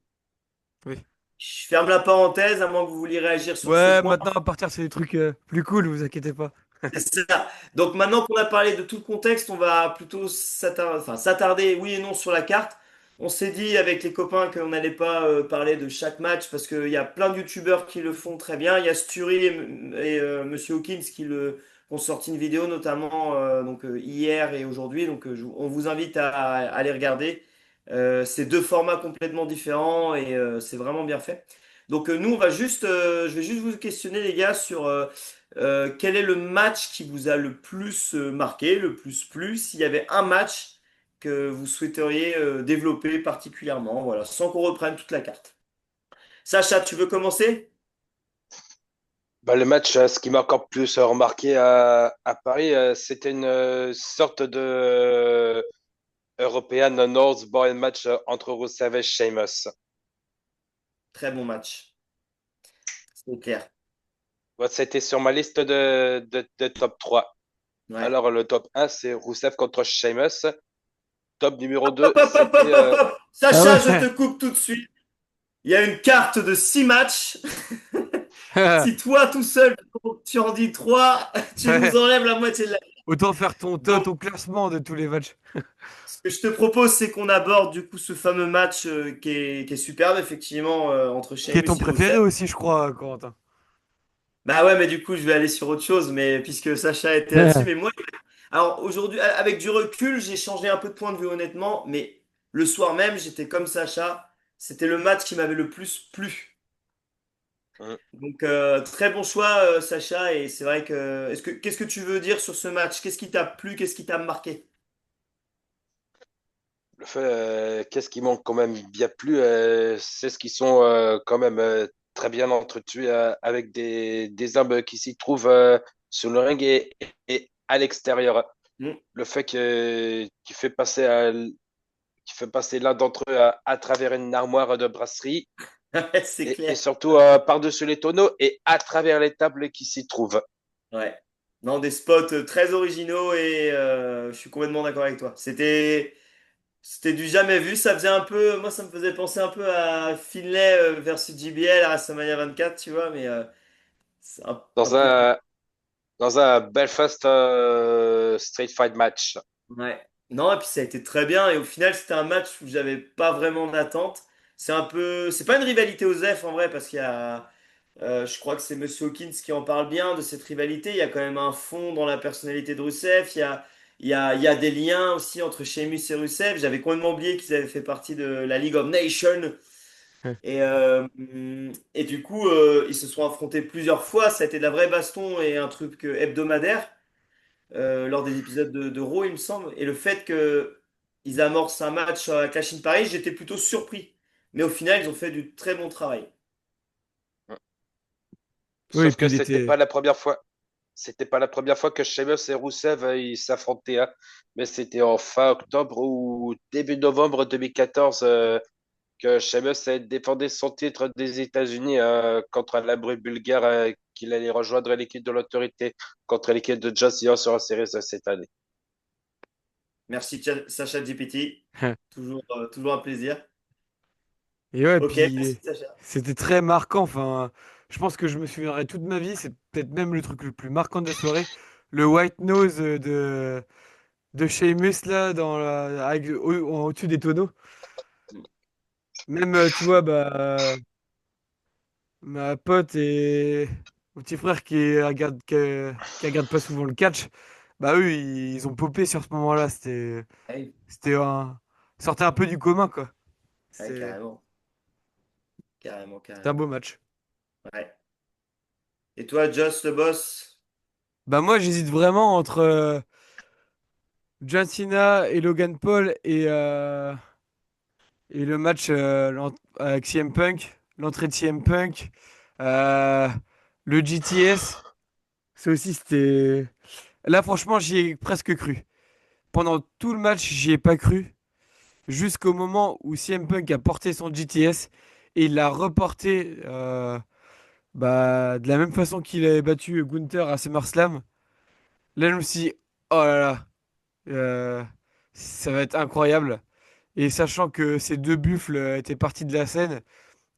Oui. Je ferme la parenthèse, à moins que vous vouliez réagir sur ce Ouais, point. maintenant, à partir, c'est des trucs plus cool, vous inquiétez pas. C'est ça. Donc maintenant qu'on a parlé de tout le contexte, on va plutôt s'attarder, oui et non, sur la carte. On s'est dit avec les copains qu'on n'allait pas parler de chaque match parce qu'il y a plein de youtubeurs qui le font très bien. Il y a Sturi et Monsieur Hawkins qui ont sorti une vidéo notamment hier et aujourd'hui. Donc on vous invite à les regarder. C'est deux formats complètement différents et c'est vraiment bien fait. Donc nous, je vais juste vous questionner les gars sur quel est le match qui vous a le plus marqué, le plus plu? S'il y avait un match que vous souhaiteriez développer particulièrement, voilà, sans qu'on reprenne toute la carte. Sacha, tu veux commencer? Bah, le match, ce qui m'a encore plus remarqué à Paris, c'était une sorte de European North match entre Rusev et Sheamus. Très bon match, c'est clair. Ouais, c'était sur ma liste de top 3. Ouais. Alors, le top 1, c'est Rusev contre Sheamus. Top numéro Hop, 2, hop, hop, c'était hop, hop, hop. Ah Sacha, je te ouais. coupe tout de suite. Il y a une carte de 6 matchs. Si toi, tout seul, tu en dis 3, tu nous enlèves la moitié de la... Autant faire Donc, ton classement de tous les matchs. ce que je te propose, c'est qu'on aborde du coup ce fameux match qui est superbe, effectivement, entre Qui est Sheamus ton et préféré Rusev. aussi, je crois, Corentin. Bah ouais, mais du coup, je vais aller sur autre chose, mais puisque Sacha était là-dessus, mais moi, alors aujourd'hui, avec du recul, j'ai changé un peu de point de vue honnêtement, mais le soir même, j'étais comme Sacha, c'était le match qui m'avait le plus plu. mm, Donc très bon choix, Sacha, et c'est vrai que, qu'est-ce que tu veux dire sur ce match? Qu'est-ce qui t'a plu? Qu'est-ce qui t'a marqué? le fait, qu'est-ce qui m'ont quand même bien plu, c'est ce qu'ils sont quand même très bien entretenus avec des hommes qui s'y trouvent sur le ring et à l'extérieur. Hmm. Le fait qu'il fait passer l'un d'entre eux à travers une armoire de brasserie Ouais, c'est et clair. surtout par-dessus les tonneaux et à travers les tables qui s'y trouvent. Ouais. Non, des spots très originaux et je suis complètement d'accord avec toi. C'était du jamais vu. Ça faisait un peu, moi, ça me faisait penser un peu à Finlay versus JBL à WrestleMania 24, tu vois, mais c'est un Dans peu plus. dans un Belfast Street Fight match. Ouais. Non, et puis ça a été très bien. Et au final, c'était un match où j'avais pas vraiment d'attente. C'est pas une rivalité aux F en vrai, parce qu'il y a, je crois que c'est Monsieur Hawkins qui en parle bien de cette rivalité. Il y a quand même un fond dans la personnalité de Rusev. Il y a des liens aussi entre Sheamus et Rusev. J'avais complètement oublié qu'ils avaient fait partie de la League of Nations. Et du coup, ils se sont affrontés plusieurs fois. Ça a été de la vraie baston et un truc hebdomadaire lors des épisodes de Raw, il me semble. Et le fait que ils amorcent un match à Clash in Paris, j'étais plutôt surpris. Mais au final, ils ont fait du très bon travail. Oui, et Sauf puis que il était. c'était pas la première fois que Sheamus et Rusev ils s'affrontaient, hein. Mais c'était en fin octobre ou début novembre 2014 que Sheamus a défendu son titre des États-Unis contre la bulgare qu'il allait rejoindre l'équipe de l'autorité contre l'équipe de John Cena sur la série de cette année. Merci Sacha GPT. Toujours un plaisir. Et ouais, Ok, puis merci Sacha. c'était très marquant. Enfin, je pense que je me souviendrai toute ma vie. C'est peut-être même le truc le plus marquant de la soirée. Le white nose de Sheamus là, au-dessus des tonneaux. Même, tu vois, bah, ma pote et mon petit frère qui regarde pas souvent le catch, bah eux, ils ont popé sur ce moment-là. Ouais, C'était un, sortait un peu du commun, quoi. ouais, C'est, carrément. Carrément, c'était un carrément. beau match. Ouais. Et toi, Joss, le boss? Bah moi, j'hésite vraiment entre John Cena et Logan Paul et le match avec CM Punk, l'entrée de CM Punk, euh, le GTS. Ça aussi, c'était... Là, franchement, j'y ai presque cru. Pendant tout le match, j'y ai pas cru. Jusqu'au moment où CM Punk a porté son GTS et il l'a reporté bah, de la même façon qu'il avait battu Gunther à SummerSlam. Là, je me suis dit, oh là là, ça va être incroyable. Et sachant que ces deux buffles étaient partis de la scène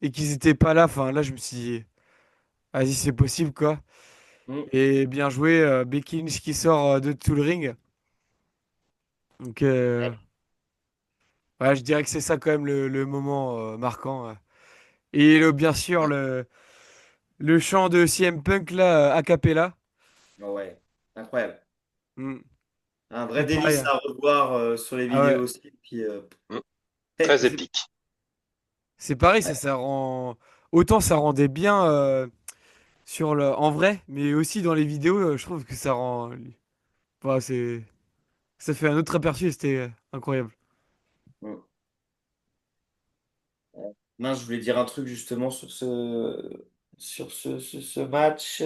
et qu'ils étaient pas là, enfin là, je me suis dit, vas-y, c'est possible quoi. Hmm. Et bien joué, Becky Lynch qui sort de tout le ring. Donc, ouais, je dirais que c'est ça quand même le moment marquant. Et bien sûr, le chant de CM Punk là, a cappella. Ah ouais, incroyable. Hmm. Un vrai C'est pareil, délice hein. à revoir sur les Ah vidéos ouais, aussi. Puis, Mm. Très c'est épique. c'est pareil, ouais. ça rend. Autant ça rendait bien en vrai, mais aussi dans les vidéos, je trouve que ça rend. Enfin, ça fait un autre aperçu et c'était incroyable. Hmm. Ouais. Mince, je voulais dire un truc justement sur ce match.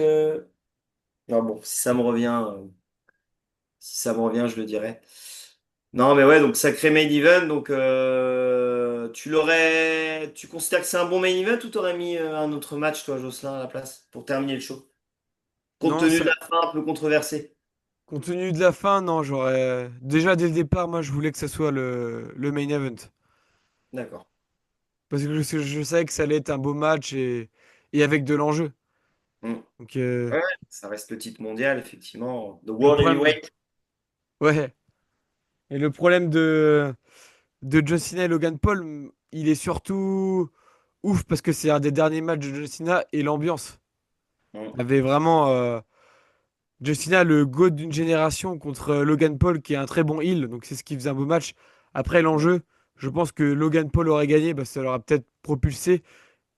Non, bon, si ça me revient, je le dirai. Non, mais ouais, donc sacré main event. Donc, tu considères que c'est un bon main event ou t'aurais mis un autre match, toi, Jocelyn, à la place, pour terminer le show? Compte Non, tenu de ça. la fin un peu controversée. Compte tenu de la fin, non, j'aurais. Déjà dès le départ, moi je voulais que ça soit le main event. D'accord. Parce que je savais que ça allait être un beau match et avec de l'enjeu. Hmm. Donc, Ouais, ça reste le titre mondial, effectivement. The le World problème. Heavyweight. Ouais. Et le problème de John Cena et Logan Paul, il est surtout ouf parce que c'est un des derniers matchs de John Cena et l'ambiance. Hmm. Il y avait vraiment John Cena, le GOAT d'une génération contre Logan Paul qui est un très bon heel. Donc, c'est ce qui faisait un beau match. Après, Hmm. l'enjeu, je pense que Logan Paul aurait gagné, bah, ça l'aurait peut-être propulsé.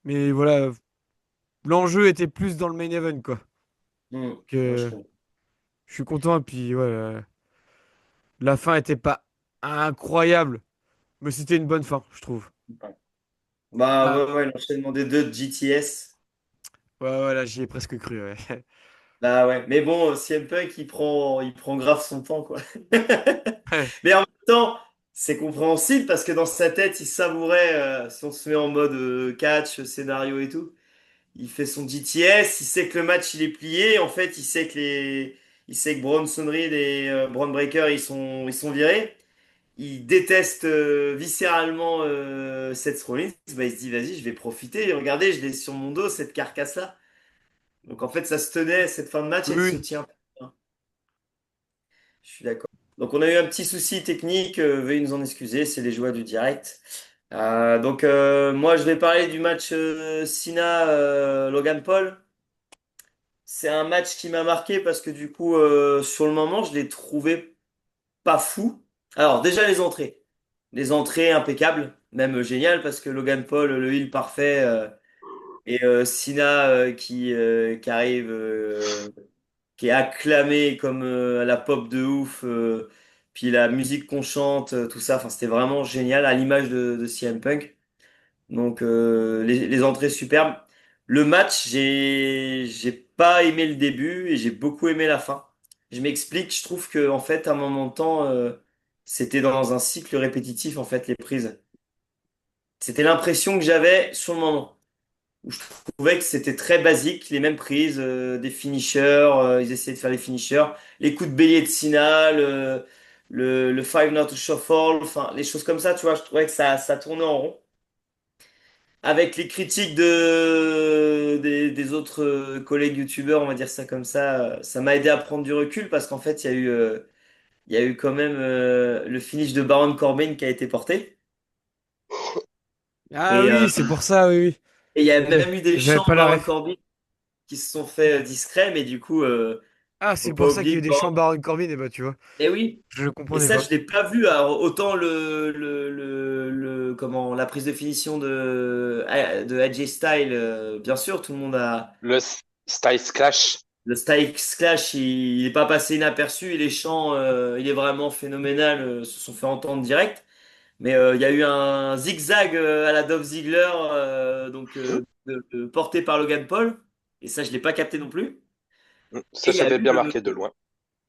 Mais voilà, l'enjeu était plus dans le main event, quoi. Hmm. Donc, Ouais, je comprends. je suis content. Et puis, ouais, la fin était pas incroyable, mais c'était une bonne fin, je trouve. Ouais. Bah Ah, ouais, ouais, l'enchaînement des deux de GTS. ouais, ouais, là, j'y ai presque cru, ouais. Bah ouais, mais bon, CM Punk, il prend grave son temps, quoi. Ouais. Mais en même temps, c'est compréhensible parce que dans sa tête, il savourait, si on se met en mode catch, scénario et tout, il fait son GTS, il sait que le match il est plié, en fait, il sait que Bronson Reed et Bron Breakker ils sont virés. Il déteste viscéralement Seth Rollins. Bah, il se dit, vas-y, je vais profiter. Regardez, je l'ai sur mon dos, cette carcasse-là. Donc en fait, ça se tenait, cette fin de match, Oui, elle se oui. tient. Je suis d'accord. Donc on a eu un petit souci technique, veuillez nous en excuser, c'est les joies du direct. Donc moi je vais parler du match Cena Logan Paul. C'est un match qui m'a marqué parce que du coup sur le moment je l'ai trouvé pas fou. Alors déjà les entrées. Les entrées impeccables, même géniales parce que Logan Paul, le heel parfait, et Cena qui arrive, qui est acclamé comme à la pop de ouf, puis la musique qu'on chante, tout ça, enfin c'était vraiment génial à l'image de CM Punk. Donc les entrées superbes. Le match, j'ai pas aimé le début et j'ai beaucoup aimé la fin. Je m'explique, je trouve que en fait à un moment de temps, c'était dans un cycle répétitif en fait les prises. C'était l'impression que j'avais sur le moment. où je trouvais que c'était très basique, les mêmes prises, des finishers, ils essayaient de faire les finishers, les coups de bélier de Cena, le Five Not to Shuffle, enfin, les choses comme ça, tu vois, je trouvais que ça tournait en rond. Avec les critiques des autres collègues youtubeurs, on va dire ça comme ça m'a aidé à prendre du recul parce qu'en fait, il y a eu quand même le finish de Baron Corbin qui a été porté. Ah Et, oui, c'est pour ça, oui, oui. et il y a J'ai- même eu des J'avais chants de pas la Baron ref. Corbin qui se sont fait discrets, mais du coup, Ah, faut c'est pas pour ça qu'il y oublier a eu que des chants Baron Corbin, et bah tu vois, eh oui, je le et comprenais ça pas. je l'ai pas vu. Alors autant comment la prise de finition de AJ Styles, bien sûr, tout le monde a Le Styles Clash. le Styles Clash, il est pas passé inaperçu et les chants, il est vraiment phénoménal, se sont fait entendre direct. Mais il y a eu un zigzag à la Dolph Ziggler, porté par Logan Paul, et ça je l'ai pas capté non plus. Et Ça, il y a j'avais eu bien marqué de loin.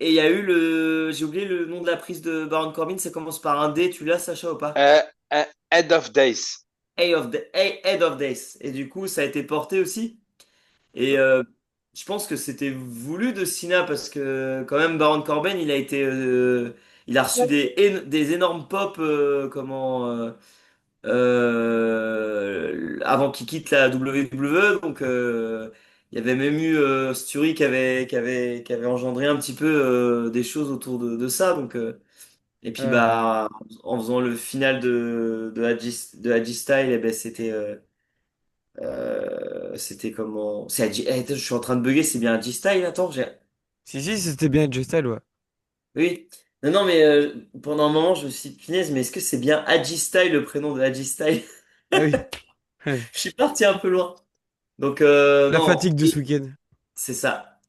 Et il y a eu j'ai oublié le nom de la prise de Baron Corbin, ça commence par un D, tu l'as, Sacha, ou pas? Euh, Head of Days. Head of Days. Et du coup, ça a été porté aussi. Et je pense que c'était voulu de Cena parce que quand même Baron Corbin, il a reçu des énormes pop avant qu'il quitte la WWE. Donc il y avait même eu Sturi qui avait engendré un petit peu des choses autour de ça. Donc et puis Ouais. bah en faisant le final de Haji Style, eh ben c'était comment c'est je suis en train de bugger, c'est bien Haji Style, attends, j'ai Si, si, c'était bien J-Style, ouais. oui. Non, non, mais pendant un moment, je me suis dit, punaise, mais est-ce que c'est bien Haji Style, le prénom de Haji Style? Ah oui. Ouais. Je suis parti un peu loin. Donc, La non, fatigue de ce week-end. c'est ça.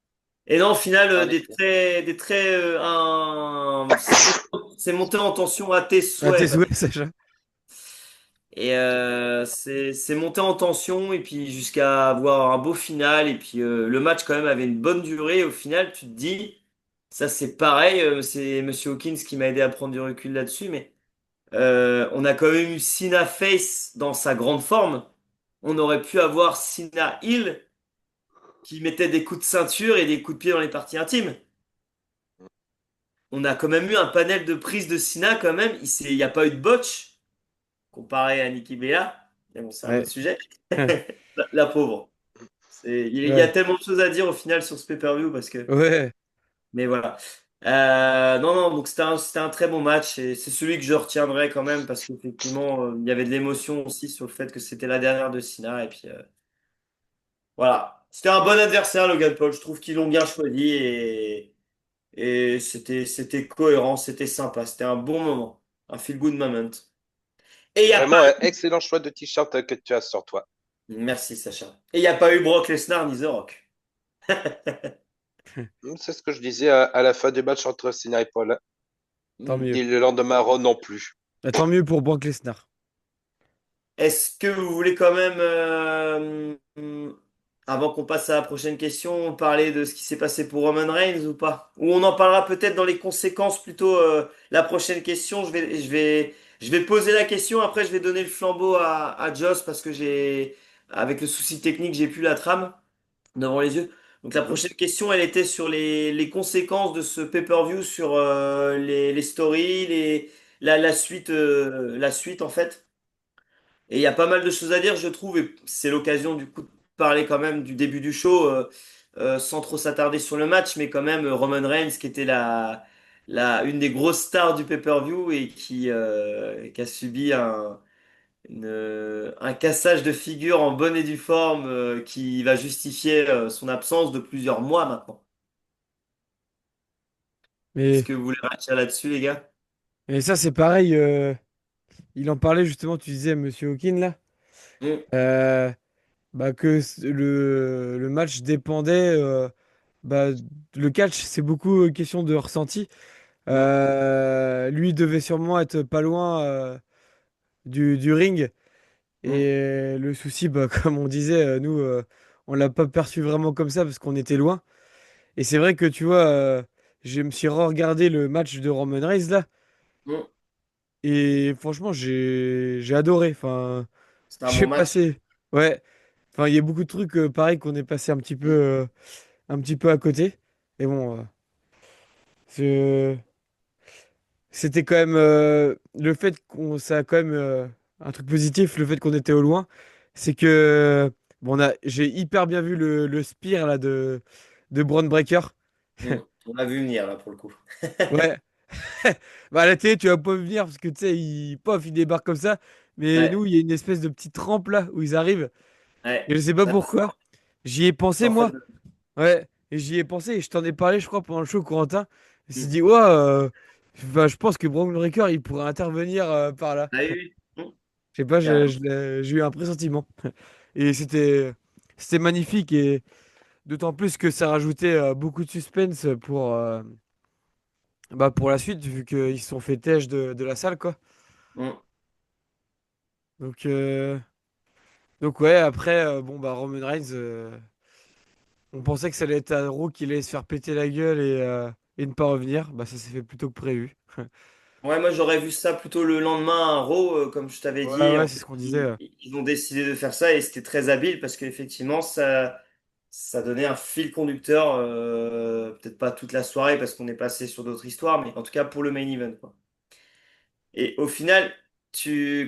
Et non, au final, En effet. des traits, c'est monté en tension à tes Ah, tes souhaits. souhaits, Sacha. Et c'est monté en tension, et puis jusqu'à avoir un beau final. Et puis le match, quand même, avait une bonne durée. Et au final, tu te dis, ça c'est pareil, c'est Monsieur Hawkins qui m'a aidé à prendre du recul là-dessus, mais on a quand même eu Cena Face dans sa grande forme. On aurait pu avoir Cena Hill qui mettait des coups de ceinture et des coups de pied dans les parties intimes. On a quand même eu un panel de prise de Cena quand même. Il n'y a pas eu de botch comparé à Nikki Bella. Mais bon, c'est un autre Ouais. sujet. La pauvre. Il y a Ouais. tellement de choses à dire au final sur ce pay-per-view parce que. Ouais. Mais voilà. Non, non, donc c'était un très bon match et c'est celui que je retiendrai quand même parce qu'effectivement, il y avait de l'émotion aussi sur le fait que c'était la dernière de Cena et puis voilà. C'était un bon adversaire, Logan Paul. Je trouve qu'ils l'ont bien choisi et c'était cohérent, c'était sympa, c'était un bon moment, un feel-good moment. Et il y a pas Vraiment, excellent choix de t-shirt que tu as sur toi. Merci Sacha. Et il n'y a pas eu Brock Lesnar ni The Rock. C'est ce que je disais à la fin du match entre Cena et Paul. Tant mieux. Et le lendemain, Raw non plus. Bah, tant mieux pour Brock Lesnar. Est-ce que vous voulez quand même, avant qu'on passe à la prochaine question, parler de ce qui s'est passé pour Roman Reigns ou pas? Ou on en parlera peut-être dans les conséquences plutôt la prochaine question. Je vais poser la question, après je vais donner le flambeau à Joss parce que avec le souci technique, j'ai plus la trame devant les yeux. Donc la Mhm. prochaine question, elle était sur les conséquences de ce pay-per-view sur les stories, la suite en fait. Et il y a pas mal de choses à dire, je trouve, et c'est l'occasion du coup de parler quand même du début du show, sans trop s'attarder sur le match, mais quand même Roman Reigns qui était une des grosses stars du pay-per-view et qui a subi un cassage de figure en bonne et due forme qui va justifier son absence de plusieurs mois maintenant. Est-ce Mais, que vous voulez réagir là-dessus, les gars? mais ça, c'est pareil. Il en parlait justement, tu disais, Monsieur Hawkin, là. Hmm, euh, Bah, que le match dépendait. Bah, le catch, c'est beaucoup question de ressenti. hmm, Lui devait sûrement être pas loin du ring. hmm. Et le souci, bah, comme on disait, nous, on l'a pas perçu vraiment comme ça parce qu'on était loin. Et c'est vrai que tu vois, je me suis re-regardé le match de Roman Reigns là. Hmm. Et franchement, j'ai adoré. Enfin, C'était un je bon sais pas match. si. Ouais. Enfin, il y a beaucoup de trucs pareil qu'on est passé un petit peu à côté. Et bon, je- c'était quand même le fait qu'on ça a quand même un truc positif, le fait qu'on était au loin, c'est que bon, j'ai hyper bien vu le spear là de Braun Breaker. On a vu venir là pour le coup. Ouais. Bah à la télé, tu vas pas venir parce que tu sais, il débarque comme ça. Mais Ouais, nous, il y a une espèce de petite rampe là où ils arrivent. Et ouais. je sais pas Ça, pourquoi. J'y ai pensé en fait, moi. Ouais. Et j'y ai pensé et je t'en ai parlé, je crois, pendant le show, Corentin. Je me suis hmm. dit, ouais, bah, je pense que Braun Breaker, il pourrait intervenir par là. Ah oui, oui. Je sais pas, Carrément. j'ai eu un pressentiment. Et c'était magnifique et d'autant plus que ça rajoutait beaucoup de suspense bah, pour la suite, vu qu'ils se sont fait têche de la salle, quoi. Hmm. Donc, donc ouais, après, bon, bah, Roman Reigns, on pensait que ça allait être à Raw qu'il allait se faire péter la gueule et ne pas revenir. Bah, ça s'est fait plutôt que prévu. Ouais, moi j'aurais vu ça plutôt le lendemain à Raw, comme je t'avais Ouais, dit. ouais, En c'est fait, ce qu'on disait. ils ont décidé de faire ça et c'était très habile parce qu'effectivement, ça donnait un fil conducteur, peut-être pas toute la soirée parce qu'on est passé sur d'autres histoires, mais en tout cas pour le main event, quoi. Et au final,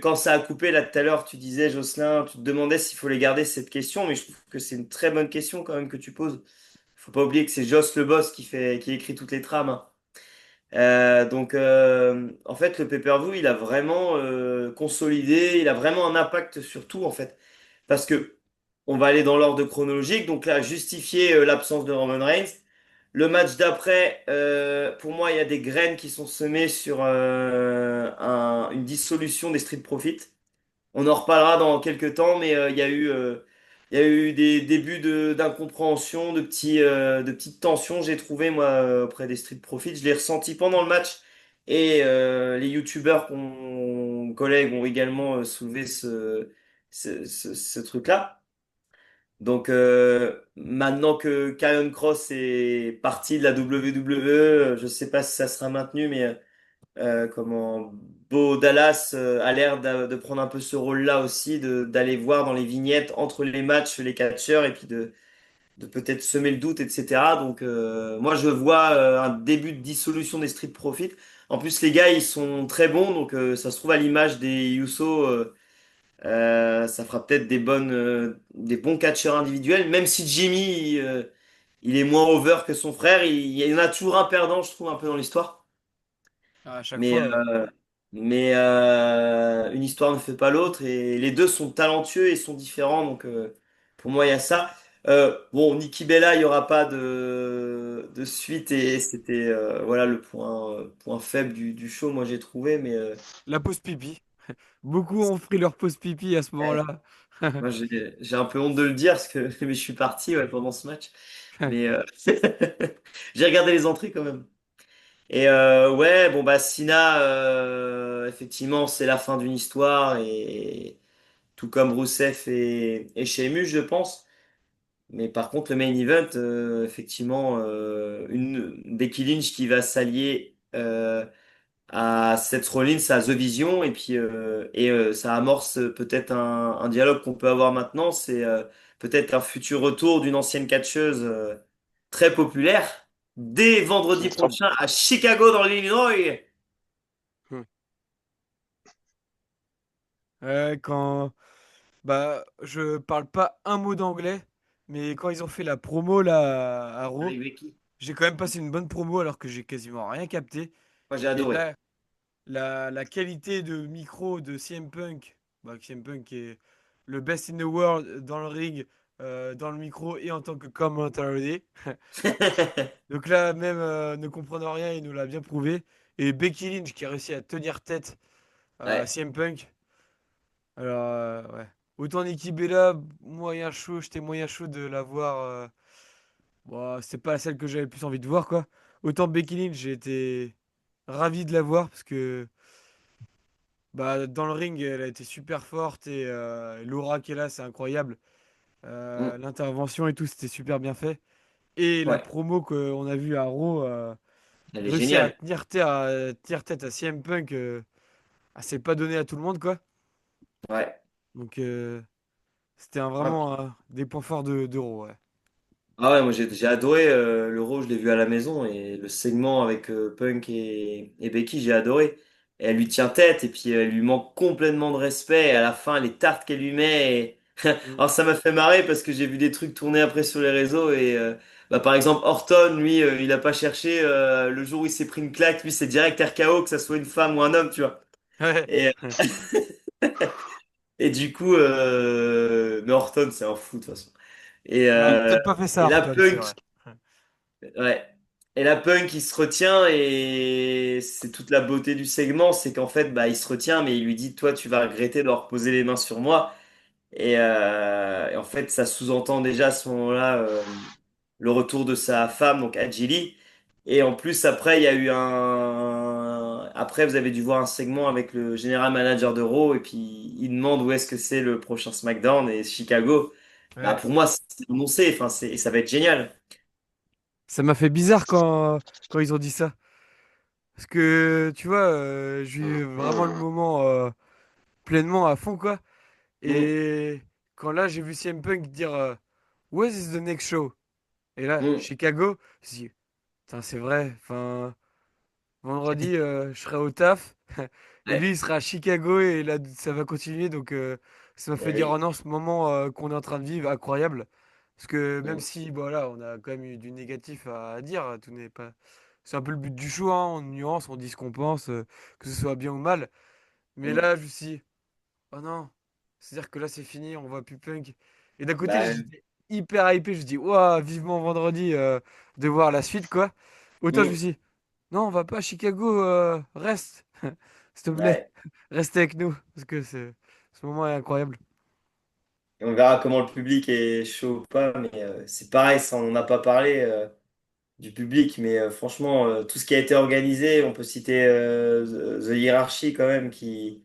quand ça a coupé là tout à l'heure, tu disais, Jocelyn, tu te demandais s'il fallait garder cette question, mais je trouve que c'est une très bonne question quand même que tu poses. Faut pas oublier que c'est Joss le boss qui écrit toutes les trames, hein. En fait, le pay-per-view, il a vraiment consolidé, il a vraiment un impact sur tout, en fait. Parce que on va aller dans l'ordre chronologique, donc là, justifier l'absence de Roman Reigns. Le match d'après, pour moi, il y a des graines qui sont semées sur une dissolution des Street Profits. On en reparlera dans quelques temps, mais il y a eu des débuts d'incompréhension, de petites tensions, j'ai trouvé, moi, auprès des Street Profits. Je l'ai ressenti pendant le match et les youtubeurs, collègues, ont également soulevé ce truc-là. Maintenant que Karrion Cross est parti de la WWE, je sais pas si ça sera maintenu, mais comment Bo Dallas a l'air de prendre un peu ce rôle-là aussi, d'aller voir dans les vignettes entre les matchs les catcheurs et puis de peut-être semer le doute, etc. Moi je vois un début de dissolution des Street Profits. En plus les gars ils sont très bons, ça se trouve à l'image des Usos, ça fera peut-être des bons catcheurs individuels, même si Jimmy il est moins over que son frère, il y en a toujours un perdant je trouve un peu dans l'histoire. À chaque Mais, fois, ouais. une histoire ne fait pas l'autre et les deux sont talentueux et sont différents. Pour moi, il y a ça. Bon, Nikki Bella, il n'y aura pas de suite et c'était voilà le point faible du show, moi j'ai trouvé. La pause pipi. Beaucoup ont pris leur pause pipi à ce Ouais, moment-là. moi j'ai un peu honte de le dire parce que mais je suis parti ouais, pendant ce match. Mais j'ai regardé les entrées quand même. Et ouais, bon bah Sina, effectivement, c'est la fin d'une histoire et tout comme Rousseff et Sheamus, je pense. Mais par contre, le main event, effectivement, une Becky Lynch qui va s'allier à Seth Rollins, à The Vision, ça amorce peut-être un dialogue qu'on peut avoir maintenant. C'est peut-être un futur retour d'une ancienne catcheuse très populaire dès vendredi Qui trompe. prochain à Chicago dans l'Illinois. Hmm. Quand bah je parle pas un mot d'anglais, mais quand ils ont fait la promo là à Raw, Avec Becky. j'ai quand même passé une bonne promo alors que j'ai quasiment rien capté. Moi, j'ai Et adoré. là, la qualité de micro de CM Punk, bah, CM Punk est le best in the world dans le ring, dans le micro et en tant que commentator. Donc là, même ne comprenant rien, il nous l'a bien prouvé. Et Becky Lynch qui a réussi à tenir tête à Ouais. CM Punk. Alors, ouais. Autant Nikki Bella, moyen chaud, j'étais moyen chaud de la voir. Bon, c'est pas celle que j'avais le plus envie de voir, quoi. Autant Becky Lynch, j'ai été ravi de la voir parce que bah, dans le ring, elle a été super forte et l'aura qu'elle a, c'est incroyable. Mm. L'intervention et tout, c'était super bien fait. Et la Ouais. promo qu'on a vue à Raw, Elle est réussir à géniale. tenir tête à CM Punk, c'est pas donné à tout le monde, quoi. Ouais. Donc, C'était vraiment des points forts de Raw, ouais. Ah ouais, moi j'ai adoré l'Euro, je l'ai vu à la maison et le segment avec Punk et Becky, j'ai adoré. Et elle lui tient tête et puis elle lui manque complètement de respect. Et à la fin, les tartes qu'elle lui met. Mm. Alors ça m'a fait marrer parce que j'ai vu des trucs tourner après sur les réseaux et bah, par exemple Orton, lui, il a pas cherché le jour où il s'est pris une claque, lui c'est direct RKO, que ça soit une femme ou un homme, tu vois. Ouais. Et, et du coup, mais Orton c'est un fou de toute façon. Il aurait peut-être pas fait ça, Et là Orton, c'est Punk. vrai. Ouais. Et la punk, il se retient et c'est toute la beauté du segment, c'est qu'en fait, bah, il se retient, mais il lui dit, toi, tu vas regretter d'avoir posé les mains sur moi. Et en fait, ça sous-entend déjà à ce moment-là le retour de sa femme, donc Adjili. Et en plus, après, il y a eu un. Après, vous avez dû voir un segment avec le général manager de Raw, et puis il demande où est-ce que c'est le prochain SmackDown, et Chicago. Bah, Ouais. pour moi, c'est annoncé, enfin, et ça va être génial. Ça m'a fait bizarre quand ils ont dit ça. Parce que, tu vois, j'ai eu vraiment le moment pleinement à fond, quoi. Mm, Et quand là, j'ai vu CM Punk dire What is the next show? Et là, mm. Chicago, je me suis dit, putain, c'est vrai. Enfin, vendredi, je serai au taf. Et lui, Ouais. il sera à Chicago et là, ça va continuer. Donc, ça m'a fait dire, oh Oui. non, ce moment qu'on est en train de vivre, incroyable. Parce que même Mm, si, voilà, on a quand même eu du négatif à dire, tout n'est pas. C'est un peu le but du show, hein, on nuance, on dit ce qu'on pense, que ce soit bien ou mal. Mais mm. là, je me suis dit, oh non, c'est-à-dire que là, c'est fini, on voit plus Punk. Et d'un côté, Bah, j'étais hyper hypé, je me dis, waouh, vivement vendredi de voir la suite, quoi. Autant je me mm, suis dit, non, on va pas à Chicago, reste, s'il te plaît, ouais. reste avec nous, parce que ce moment est incroyable. Et on verra comment le public est chaud ou pas, mais c'est pareil, ça, on n'en a pas parlé du public, mais franchement, tout ce qui a été organisé, on peut citer The Hierarchy quand même, qui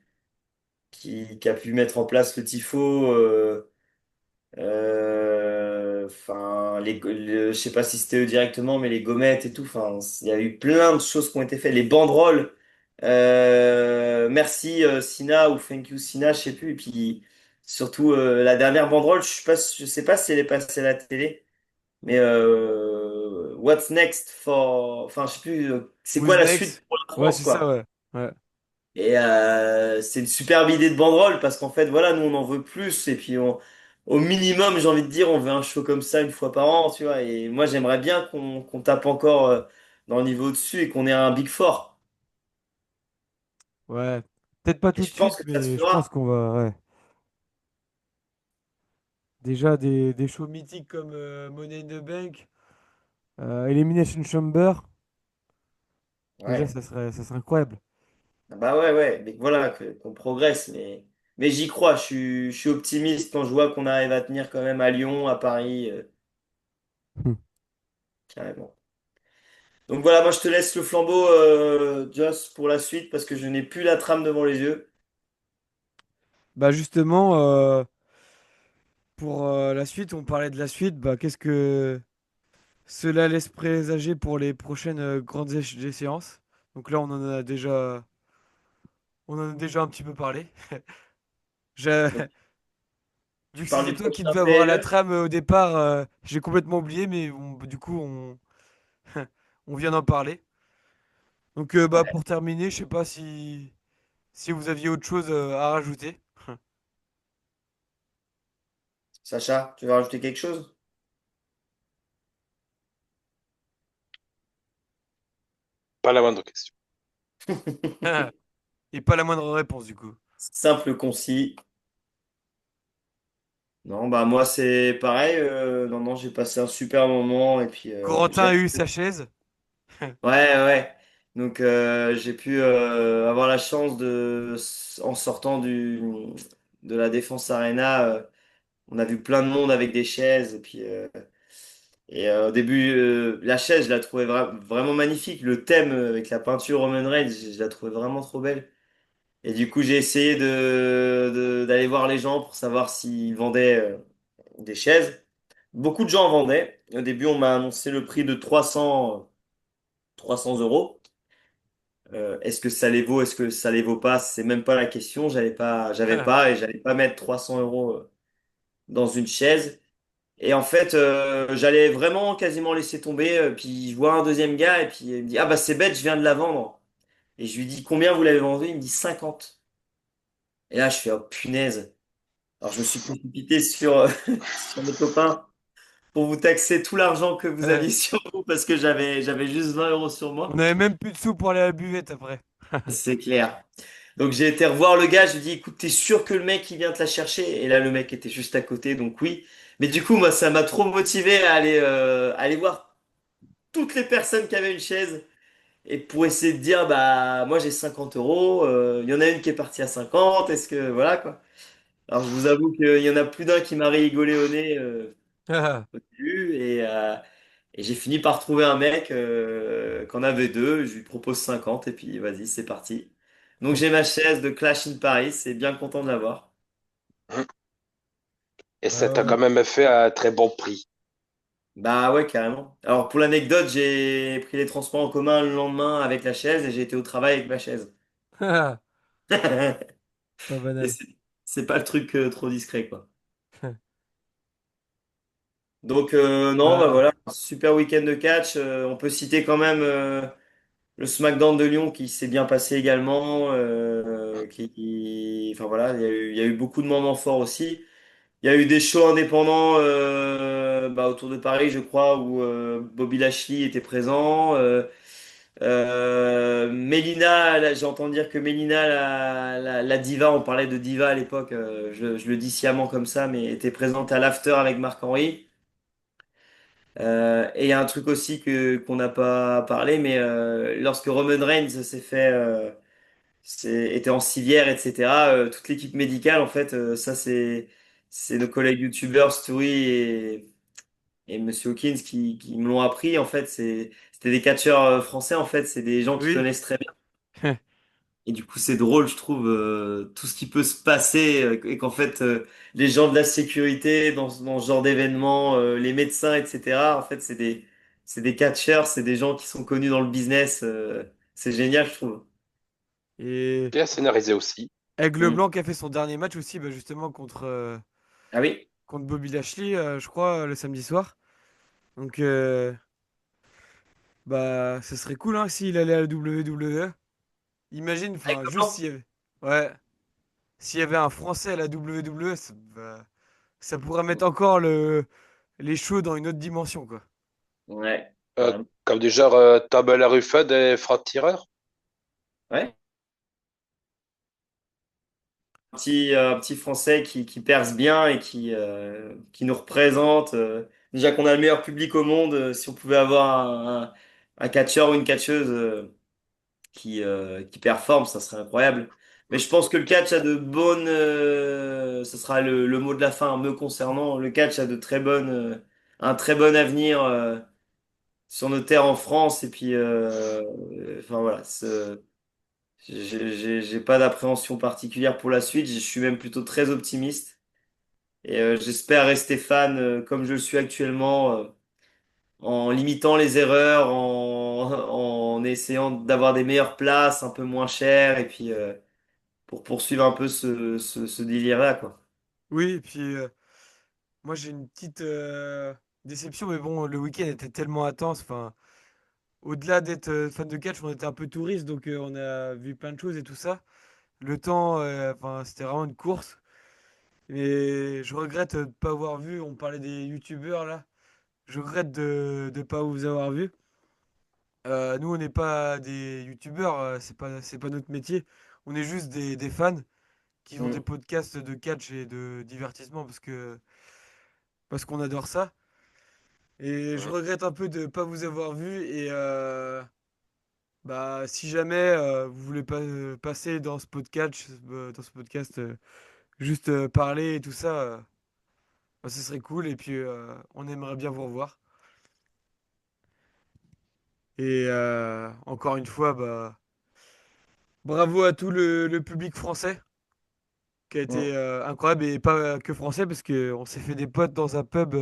a pu mettre en place le tifo. Enfin, je sais pas si c'était eux directement, mais les gommettes et tout. Enfin, il y a eu plein de choses qui ont été faites. Les banderoles. Merci Sina ou Thank you Sina, je sais plus. Et puis surtout la dernière banderole, je sais pas si elle est passée à la télé, mais What's next for. Enfin, je sais plus. C'est quoi Who's la suite next? pour la Ouais, France, c'est ça, quoi. ouais. Ouais. Et c'est une superbe idée de banderole parce qu'en fait, voilà, nous on en veut plus. Et puis au minimum, j'ai envie de dire, on veut un show comme ça une fois par an, tu vois. Et moi, j'aimerais bien qu'on tape encore dans le niveau dessus et qu'on ait un Big Four. Ouais. Peut-être pas Et tout de je pense suite, que ça se mais je pense fera. qu'on va, ouais. Déjà, des shows mythiques comme Money in the Bank, Elimination Chamber, déjà, Ouais. ça serait incroyable. Bah ouais, ouais. Mais voilà, qu'on progresse. Mais j'y crois. Je suis optimiste quand je vois qu'on arrive à tenir quand même à Lyon, à Paris, carrément. Donc voilà, moi je te laisse le flambeau, Joss, pour la suite parce que je n'ai plus la trame devant les yeux. Bah justement, pour la suite, on parlait de la suite. Bah, qu'est-ce que cela laisse présager pour les prochaines grandes échéances? Donc là, on en a déjà un petit peu parlé. Je- Donc, Vu tu que parles c'était du toi qui prochain devais avoir la PLE? trame au départ, j'ai complètement oublié, mais du coup, on vient d'en parler. Donc bah, Ouais. pour terminer, je sais pas si vous aviez autre chose à rajouter. Sacha, tu veux rajouter quelque chose? Pas la moindre question. Et pas la moindre réponse du coup. Simple, concis. Non, bah moi c'est pareil. Non, non, j'ai passé un super moment et puis Corentin a eu sa chaise. Ouais, ouais. Donc j'ai pu avoir la chance en sortant de la Défense Arena, on a vu plein de monde avec des chaises et puis au début la chaise je la trouvais vraiment magnifique. Le thème avec la peinture Roman Reigns, je la trouvais vraiment trop belle. Et du coup j'ai essayé d'aller voir les gens pour savoir s'ils vendaient des chaises. Beaucoup de gens en vendaient. Au début on m'a annoncé le prix de 300 €. Est-ce que ça les vaut, est-ce que ça les vaut pas? C'est même pas la question. J'avais pas et j'allais pas mettre 300 € dans une chaise. Et en fait, j'allais vraiment quasiment laisser tomber. Puis je vois un deuxième gars et puis il me dit, ah bah c'est bête, je viens de la vendre. Et je lui dis, combien vous l'avez vendue? Il me dit 50. Et là, je fais, oh punaise. Alors je me suis précipité sur, sur mes copains pour vous taxer tout l'argent que vous Ouais. aviez sur vous parce que j'avais juste 20 euros sur On moi. avait même plus de sous pour aller à la buvette après. C'est clair. Donc j'ai été revoir le gars, je lui ai dit, écoute, t'es sûr que le mec il vient te la chercher? Et là le mec était juste à côté, donc oui. Mais du coup, moi, ça m'a trop motivé à aller voir toutes les personnes qui avaient une chaise et pour essayer de dire, bah moi j'ai 50 euros, il y en a une qui est partie à 50, est-ce que voilà quoi. Alors je vous avoue qu'il y en a plus d'un qui m'a rigolé au nez au début et j'ai fini par trouver un mec qu'en avait deux, je lui propose 50 et puis vas-y, c'est parti. Donc j'ai ma chaise de Clash in Paris, c'est bien content de l'avoir. Et ça Ah t'a ouais. quand même fait un très bon prix. Bah ouais, carrément. Alors pour l'anecdote, j'ai pris les transports en commun le lendemain avec la chaise et j'ai été au travail avec ma chaise. Pas Et banal. c'est pas le truc trop discret, quoi. Donc non, bah Bah, voilà, super week-end de catch. On peut citer quand même le SmackDown de Lyon qui s'est bien passé également. Enfin voilà, il y a eu beaucoup de moments forts aussi. Il y a eu des shows indépendants bah, autour de Paris, je crois, où Bobby Lashley était présent. Mélina, là, j'ai entendu dire que Mélina, la diva, on parlait de diva à l'époque, je le dis sciemment comme ça, mais était présente à l'after avec Marc-Henri. Et il y a un truc aussi qu'on n'a pas parlé, mais lorsque Roman Reigns s'est fait, était en civière, etc., toute l'équipe médicale, en fait, ça c'est nos collègues youtubeurs Stewie et Monsieur Hawkins qui me l'ont appris. En fait, c'était des catcheurs français. En fait, c'est des gens qui oui. connaissent très bien. Et du coup, c'est drôle, je trouve, tout ce qui peut se passer et qu'en fait, les gens de la sécurité dans ce genre d'événements, les médecins, etc. En fait, c'est des catcheurs, c'est des gens qui sont connus dans le business. C'est génial, je trouve. Et Bien scénarisé aussi. Aigle Mm. Blanc qui a fait son dernier match aussi, bah, justement Ah oui? contre Bobby Lashley, je crois, le samedi soir. Donc, bah, ce serait cool hein, s'il allait à la WWE. Imagine, Avec enfin, le juste blanc? s'il y avait, ouais, s'il y avait un Français à la WWE, ça pourrait mettre encore les shows dans une autre dimension, quoi. Ouais. Euh, Carrément. Comme du genre Tabella Ruffa des francs-tireurs. Ouais. Un petit Français qui perce bien et qui nous représente. Déjà qu'on a le meilleur public au monde, si on pouvait avoir un catcheur ou une catcheuse qui performe, ça serait incroyable. Mais je pense que le catch a de bonnes... ce sera le mot de la fin me concernant. Le catch a de très bonnes, un très bon avenir sur nos terres en France. Et puis, enfin voilà, j'ai pas d'appréhension particulière pour la suite. Je suis même plutôt très optimiste. Et j'espère rester fan comme je le suis actuellement, en limitant les erreurs, en essayant d'avoir des meilleures places, un peu moins chères, et puis pour poursuivre un peu ce délire-là, quoi. Oui, et puis moi j'ai une petite déception, mais bon, le week-end était tellement intense. Enfin, au-delà d'être fan de catch, on était un peu touriste, donc on a vu plein de choses et tout ça. Le temps, enfin, c'était vraiment une course. Et je regrette de ne pas avoir vu, on parlait des youtubeurs là, je regrette de ne pas vous avoir vu. Nous, on n'est pas des youtubeurs, c'est pas notre métier. On est juste des fans qui ont des Mm. podcasts de catch et de divertissement parce qu'on adore ça. Et je regrette un peu de ne pas vous avoir vu. Et bah, si jamais vous voulez pas passer dans ce podcast, juste parler et tout ça, bah, ce serait cool. Et puis, on aimerait bien vous revoir. Et encore une fois, bah, bravo à tout le public français qui a Mm. été incroyable et pas que français parce qu'on s'est fait des potes dans un pub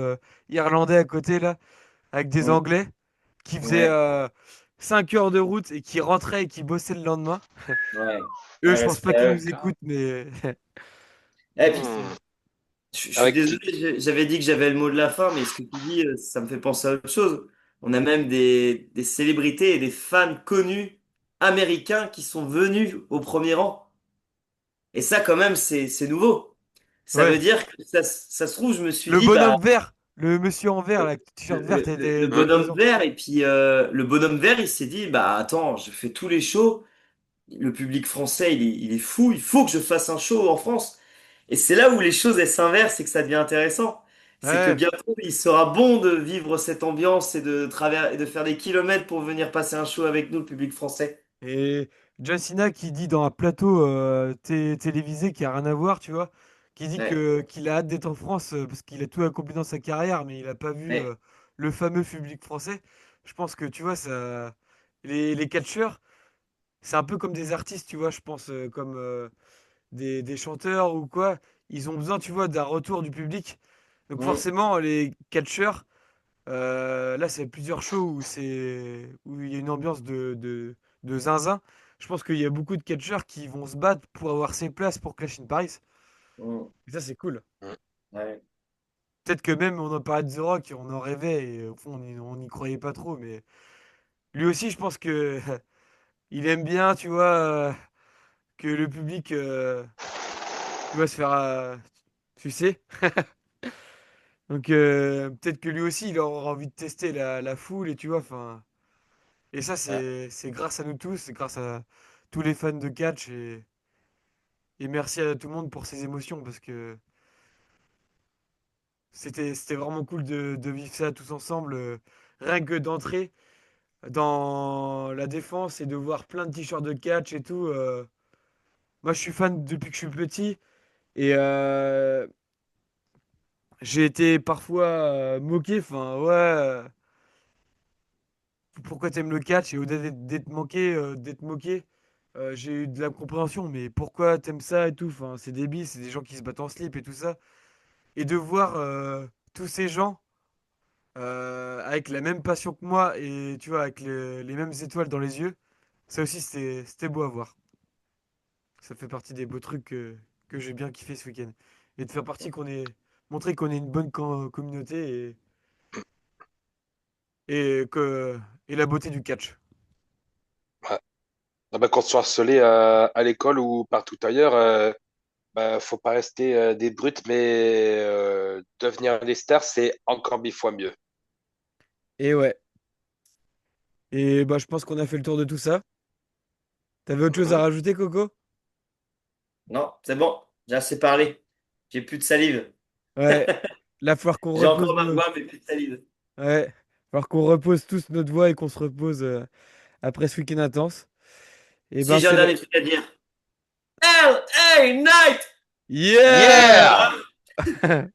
irlandais à côté là, avec des Mm. Anglais qui faisaient Ouais, 5 heures de route et qui rentraient et qui bossaient le lendemain. ouais. Eux, Ouais, je pense pas respect qu'ils à eux. nous écoutent, mais Et puis, c'est- Je suis Avec désolé, j'avais dit que j'avais le mot de la fin, mais ce que tu dis, ça me fait penser à autre chose. On a même des célébrités et des fans connus américains qui sont venus au premier rang. Et ça, quand même, c'est nouveau. Ça veut Ouais. dire que ça se trouve, je me suis Le dit, bah, bonhomme vert, le monsieur en vert, là, avec le t-shirt vert, le t'es bonhomme présent. vert, et puis le bonhomme vert, il s'est dit, bah attends, je fais tous les shows, le public français, il est fou, il faut que je fasse un show en France. Et c'est là où les choses, elles s'inversent et que ça devient intéressant. C'est que Ouais. bientôt, il sera bon de vivre cette ambiance et de faire des kilomètres pour venir passer un show avec nous, le public français. Et John Cena qui dit dans un plateau télévisé qui a rien à voir, tu vois, qui dit Ouais, que qu'il a hâte d'être en France parce qu'il a tout accompli dans sa carrière, mais il a pas vu ouais, le fameux public français. Je pense que tu vois, ça, les catcheurs, c'est un peu comme des artistes, tu vois, je pense, comme des chanteurs ou quoi. Ils ont besoin, tu vois, d'un retour du public. Donc mm, forcément, les catcheurs, là, c'est plusieurs shows où il y a une ambiance de zinzin. Je pense qu'il y a beaucoup de catcheurs qui vont se battre pour avoir ces places pour Clash in Paris. mm, Et ça, c'est cool. ouais. Peut-être que même on en parlait de The Rock, on en rêvait et au fond, on n'y croyait pas trop. Mais lui aussi, je pense que il aime bien, tu vois, que le public, tu vois, se faire, tu sais. Donc peut-être que lui aussi, il aura envie de tester la foule et tu vois, enfin. Et ça, Ouais. c'est grâce à nous tous, c'est grâce à tous les fans de catch et merci à tout le monde pour ces émotions parce que c'était vraiment cool de vivre ça tous ensemble. Rien que d'entrer dans la défense et de voir plein de t-shirts de catch et tout. Moi, je suis fan depuis que je suis petit et j'ai été parfois moqué. Enfin, ouais, pourquoi t'aimes le catch? Et au-delà d'être moqué, j'ai eu de la compréhension. Mais pourquoi t'aimes ça et tout? Enfin, c'est débile, c'est des gens qui se battent en slip et tout ça. Et de voir tous ces gens avec la même passion que moi et tu vois, avec les mêmes étoiles dans les yeux, ça aussi c'était beau à voir. Ça fait partie des beaux trucs que j'ai bien kiffé ce week-end. Et de faire partie montrer qu'on est une bonne communauté et que, et la beauté du catch. ouais. Ah bah, qu'on soit harcelé à l'école ou partout ailleurs, bah, faut pas rester des brutes, mais devenir des stars, c'est encore 1000 fois mieux. Et ouais. Et bah, je pense qu'on a fait le tour de tout ça. T'avais autre chose à Mhm. rajouter, Coco? Non, c'est bon, j'ai assez parlé. J'ai plus de salive. Ouais. Là, falloir qu'on J'ai repose encore ma nos... voix, mais plus de salive. Ouais. Falloir qu'on repose tous notre voix et qu'on se repose après ce week-end intense. Et Si ben, j'ai un c'est le... dernier truc à dire. LA Knight! Yeah! Yeah!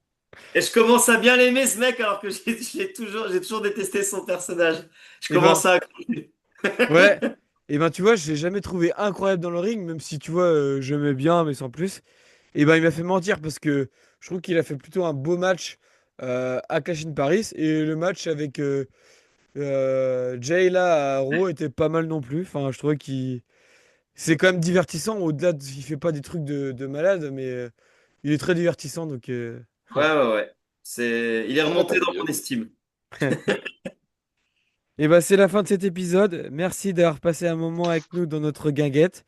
Et je commence à bien l'aimer, ce mec, alors que j'ai toujours détesté son personnage. Je Et ben, commence à accrocher. ouais. Et ben, tu vois, je l'ai jamais trouvé incroyable dans le ring, même si, tu vois, je m'aimais bien, mais sans plus. Et ben, il m'a fait mentir parce que je trouve qu'il a fait plutôt un beau match à Clash in Paris. Et le match avec Jayla à Raw était pas mal non plus. Enfin, je trouvais qu'il... C'est quand même divertissant, au-delà de... Il fait pas des trucs de malade, mais il est très divertissant, donc... Ouais, ouais, ouais. Il est Ah bah, tant remonté dans mon mieux. estime. Et ben, c'est la fin de cet épisode. Merci d'avoir passé un moment avec nous dans notre guinguette.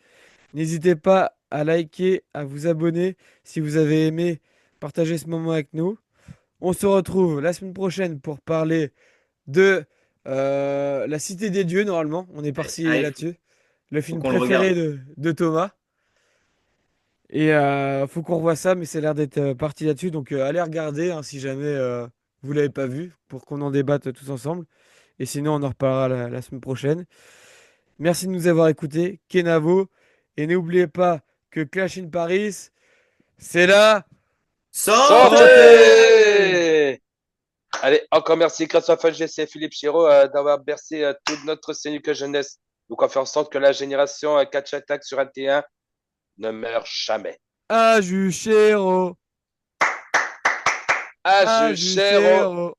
N'hésitez pas à liker, à vous abonner si vous avez aimé partager ce moment avec nous. On se retrouve la semaine prochaine pour parler de La Cité des Dieux, normalement. On est Ouais, parti allez, là-dessus. Le faut film qu'on le préféré regarde. de Thomas. Et faut qu'on revoie ça, mais c'est l'air d'être parti là-dessus. Donc allez regarder hein, si jamais vous l'avez pas vu, pour qu'on en débatte tous ensemble. Et sinon, on en reparlera la semaine prochaine. Merci de nous avoir écoutés. Kenavo. Et n'oubliez pas que Clash in Paris, c'est là. Santé! Santé! Allez, encore merci Christophe FGC et Philippe Chiraud d'avoir bercé toute notre Scénique jeunesse. Donc, on fait en sorte que la génération Catch Attack sur AT1 ne meurt jamais. Ajuchero! Ajuchero! Ajuchero!